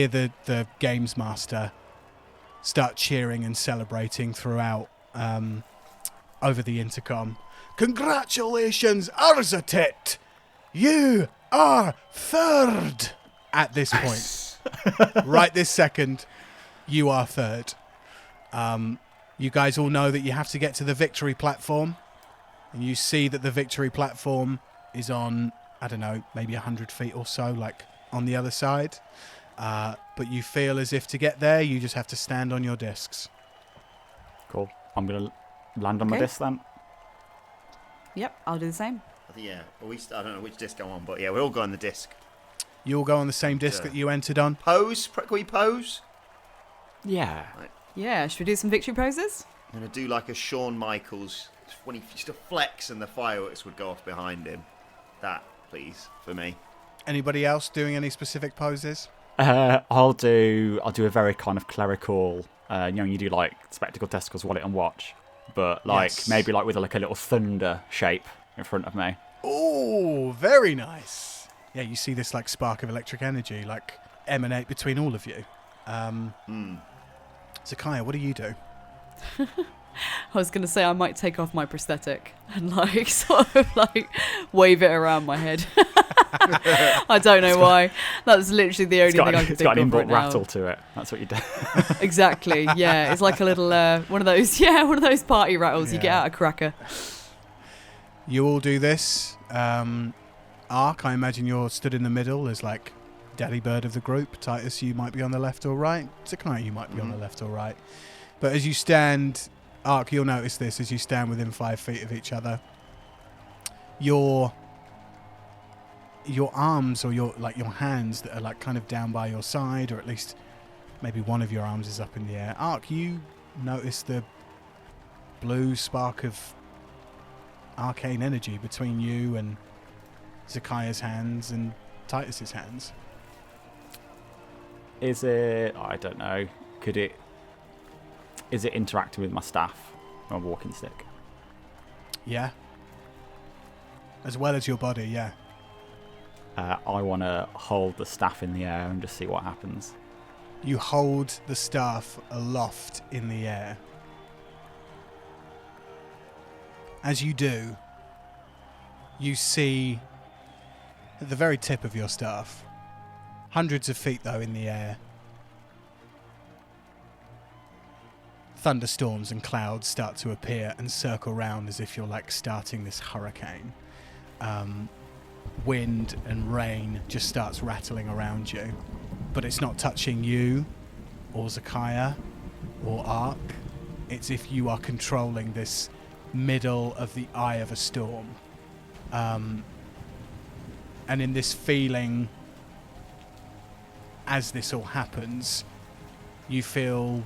the games master start cheering and celebrating throughout over the intercom. Congratulations, Arzatit! You are third! At this point. Right this second, you are third. You guys all know that you have to get to the victory platform. And you see that the victory platform is on, I don't know, maybe 100 feet or so, like on the other side. But you feel as if to get there, you just have to stand on your discs. Cool. I'm going to land on my Okay. disc then. Yep, I'll do the same. I think, yeah. I don't know which disc I'm on, but yeah, we're all going the disc. You all go on the same disc that you entered on. Pose? Can we pose? Yeah. Yeah, should we do some victory poses? I'm going to do like a Shawn Michaels, when he used to flex and the fireworks would go off behind him. That, please, for me. Anybody else doing any specific poses? I'll do a very kind of clerical, you do like spectacle, testicles, wallet and watch, but like Yes. maybe like with like a little thunder shape in front of me. Oh, very nice. Yeah, you see this like spark of electric energy like emanate between all of you. Zakaiya, what do you do? I was going to say I might take off my prosthetic and like sort of like wave it around my head. I don't know why. That's literally the only thing I can It's think got an of inbuilt right now. rattle to it. That's what you do. Exactly. Yeah, it's like a little one of those party rattles you get Yeah. out of Cracker. You all do this. Aark, I imagine you're stood in the middle. There's like daddy bird of the group. Titus, you might be on the left or right. Zakaiya, you might be on the left or right. But as you stand, Aark, you'll notice this as you stand within 5 feet of each other. Your arms or your hands that are like kind of down by your side, or at least maybe one of your arms is up in the air. Aark, you notice the blue spark of arcane energy between you and Zakaiya's hands and Titus's hands. Is it? I don't know. Is it interacting with my staff, my walking stick? Yeah. As well as your body, yeah. I want to hold the staff in the air and just see what happens. You hold the staff aloft in the air. As you do, you see at the very tip of your staff, hundreds of feet though in the air, thunderstorms and clouds start to appear and circle round as if you're like starting this hurricane. Wind and rain just starts rattling around you, but it's not touching you or Zakaiya or Aark. It's if you are controlling this middle of the eye of a storm. And in this feeling, as this all happens, you feel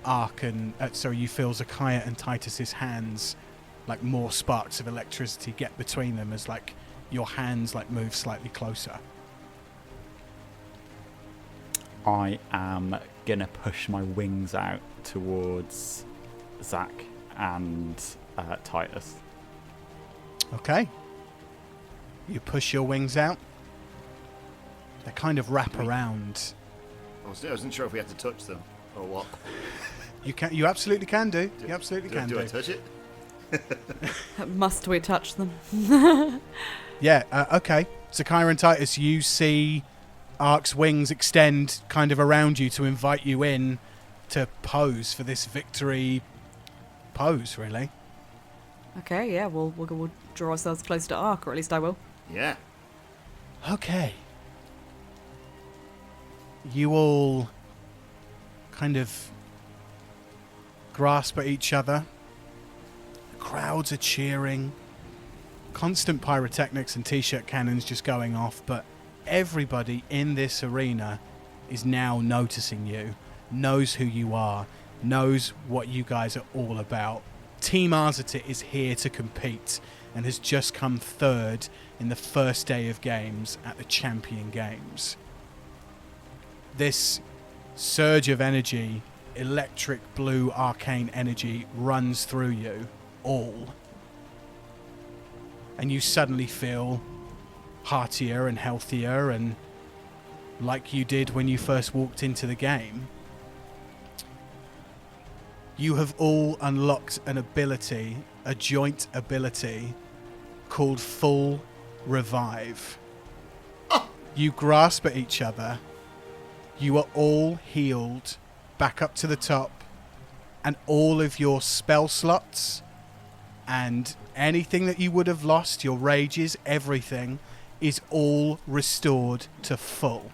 you feel Zakaiya and Titus's hands, like more sparks of electricity get between them as like your hands like move slightly closer. I am gonna push my wings out towards Zach and Titus. Okay. You push your wings out. They kind of wrap around. I wasn't sure if we had to touch them or what. You absolutely can do. You absolutely can do. Do I touch it? Must we touch them? Yeah, okay. Zakaiya and Titus, you see Aark's wings extend kind of around you to invite you in to pose for this victory pose, really. Okay, yeah, we'll draw ourselves close to Aark, or at least I will. Yeah. Okay. You all kind of grasp at each other. The crowds are cheering. Constant pyrotechnics and t-shirt cannons just going off, but everybody in this arena is now noticing you, knows who you are, knows what you guys are all about. Team Arzita is here to compete and has just come third in the first day of games at the Champion Games. This surge of energy, electric blue arcane energy, runs through you all. And you suddenly feel heartier and healthier and like you did when you first walked into the game. You have all unlocked an ability, a joint ability, called Full Revive. You grasp at each other. You are all healed back up to the top, and all of your spell slots and anything that you would have lost, your rages, everything, is all restored to full.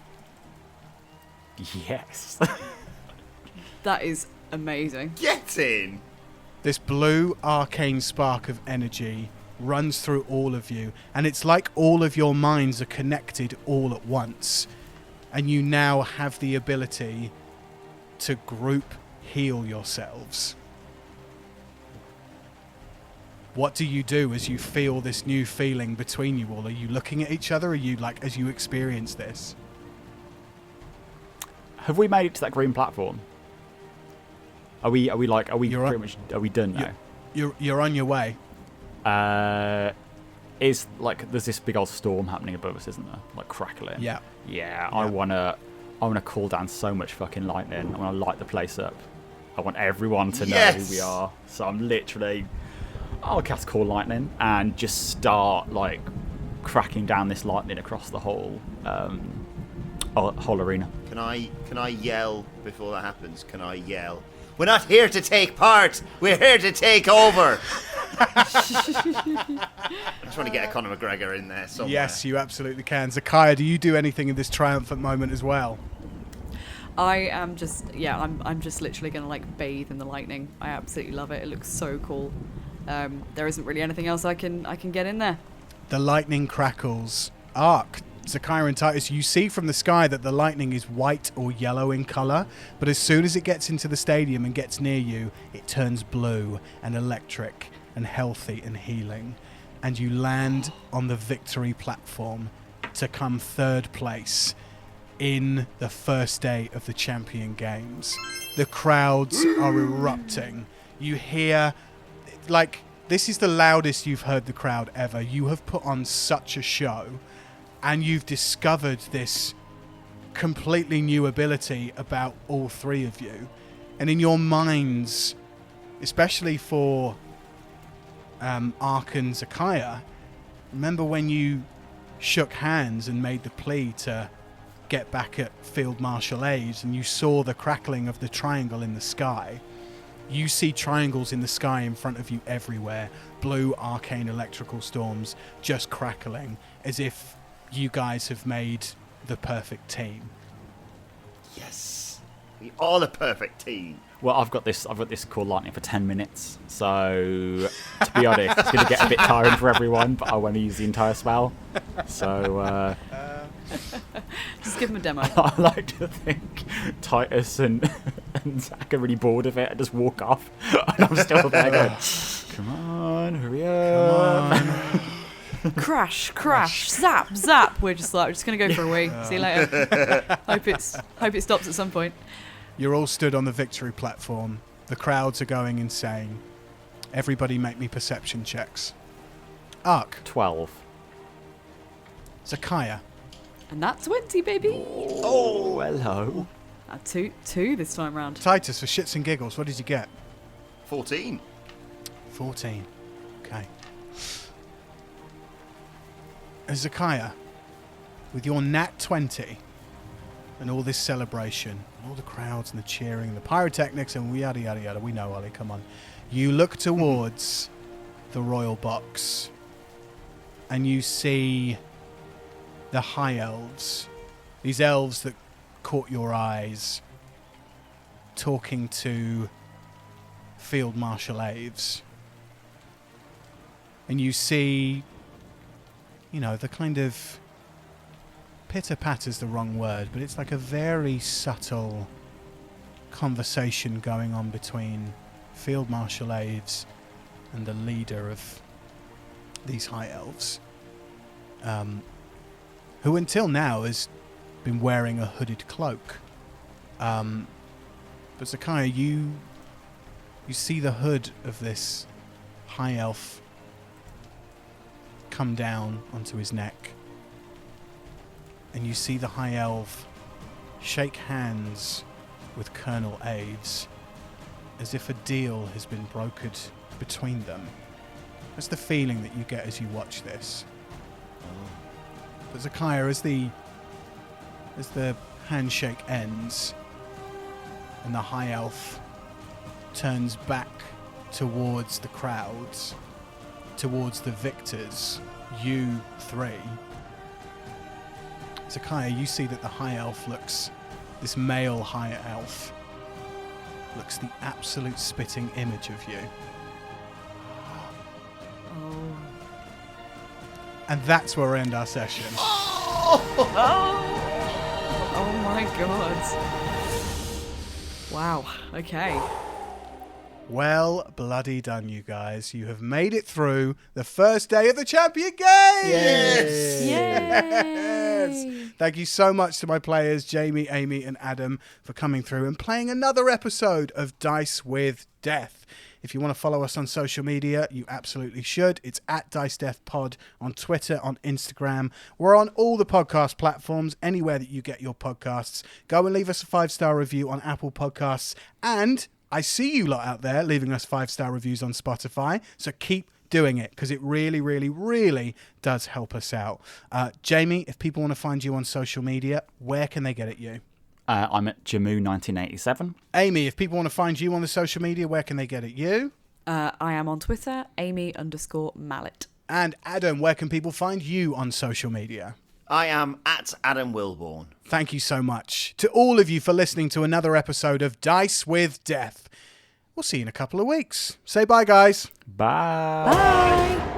Yes. That is amazing. Get in! This blue arcane spark of energy runs through all of you, and it's like all of your minds are connected all at once, and you now have the ability to group heal yourselves. What do you do as you feel this new feeling between you all? Are you looking at each other? Are you like, as you experience this? Have we made it to that green platform? Are we You're pretty much, are we done now? You're on your way. Is like there's this big old storm happening above us, isn't there? Like crackling. Yeah. I wanna call down so much fucking lightning. I wanna light the place up. I want everyone to know who we are. So I'll cast Call Lightning and just start like cracking down this lightning across the whole arena. Can I yell before that happens? Can I yell? We're not here to take part. We're here to take over. I just want to get a Conor McGregor in there somewhere. Yes, you absolutely can. Zakaiya, do you do anything in this triumphant moment as well? I am just, I'm just literally going to like bathe in the lightning. I absolutely love it. It looks so cool. There isn't really anything else I can get in there. The lightning crackles. Aark, Zakaiya and Titus, you see from the sky that the lightning is white or yellow in colour, but as soon as it gets into the stadium and gets near you, it turns blue and electric and healthy and healing. And you land on the victory platform to come third place in the first day of the Champion Games. The crowds are erupting. You hear, like, this is the loudest you've heard the crowd ever. You have put on such a show, and you've discovered this completely new ability about all three of you. And in your minds, especially for Aark and Zakaiya, remember when you shook hands and made the plea to get back at Field Marshal Aves and you saw the crackling of the triangle in the sky? You see triangles in the sky in front of you everywhere. Blue arcane electrical storms just crackling as if you guys have made the perfect team. Yes. We are the perfect team. Well, I've got this called lightning for 10 minutes. So, to be honest, it's going to get a bit tiring for everyone, but I want to use the entire spell. So, Just give him a demo. I like to think Titus and Zach are really bored of it and just walk off. And I'm still there going, come on, hurry up. Come on. Crash, zap. We're just going to go for a wee. See you later. Hope it stops at some point. You're all stood on the victory platform. The crowds are going insane. Everybody make me perception checks. Aark. 12. Zakaiya. And that's 20, baby. Oh, hello. Two this time round. Titus, for shits and giggles, what did you get? 14. 14. Okay. And Zakaiya, with your nat 20 and all this celebration, all the crowds and the cheering and the pyrotechnics and yada yada yada, we know, Ollie, come on. You look towards the royal box and you see the high elves, these elves that caught your eyes, talking to Field Marshal Aves. And you see, you know, the kind of pitter-patter's the wrong word, but it's like a very subtle conversation going on between Field Marshal Aves and the leader of these high elves, who until now has been wearing a hooded cloak. But Zakaiya, you see the hood of this high elf come down onto his neck, and you see the high elf shake hands with Colonel Aves as if a deal has been brokered between them. That's the feeling that you get as you watch this. But Zakaiya, as the handshake ends and the high elf turns back towards the crowds, towards the victors, you three, Zakaiya, you see that the high elf this male high elf looks the absolute spitting image of you. Oh. And that's where we end our session. Oh my god. Wow. Okay. Well bloody done, you guys. You have made it through the first day of the Champion Games! Yes! Yay! Thank you so much to my players, Jamie, Amy, and Adam, for coming through and playing another episode of Dice with Death. If you want to follow us on social media, you absolutely should. It's at Dice Death Pod on Twitter, on Instagram. We're on all the podcast platforms, anywhere that you get your podcasts. Go and leave us a 5-star review on Apple Podcasts. And I see you lot out there leaving us 5-star reviews on Spotify. So keep doing it, because it really, really, really does help us out. Jamie, if people want to find you on social media, where can they get at you? I'm at Jamu1987. Amy, if people want to find you on the social media, where can they get at you? I am on Twitter, Amy_Mallett. And Adam, where can people find you on social media? I am at Adam Wilbourn. Thank you so much to all of you for listening to another episode of Dice with Death. We'll see you in a couple of weeks. Say bye, guys. Bye. Bye.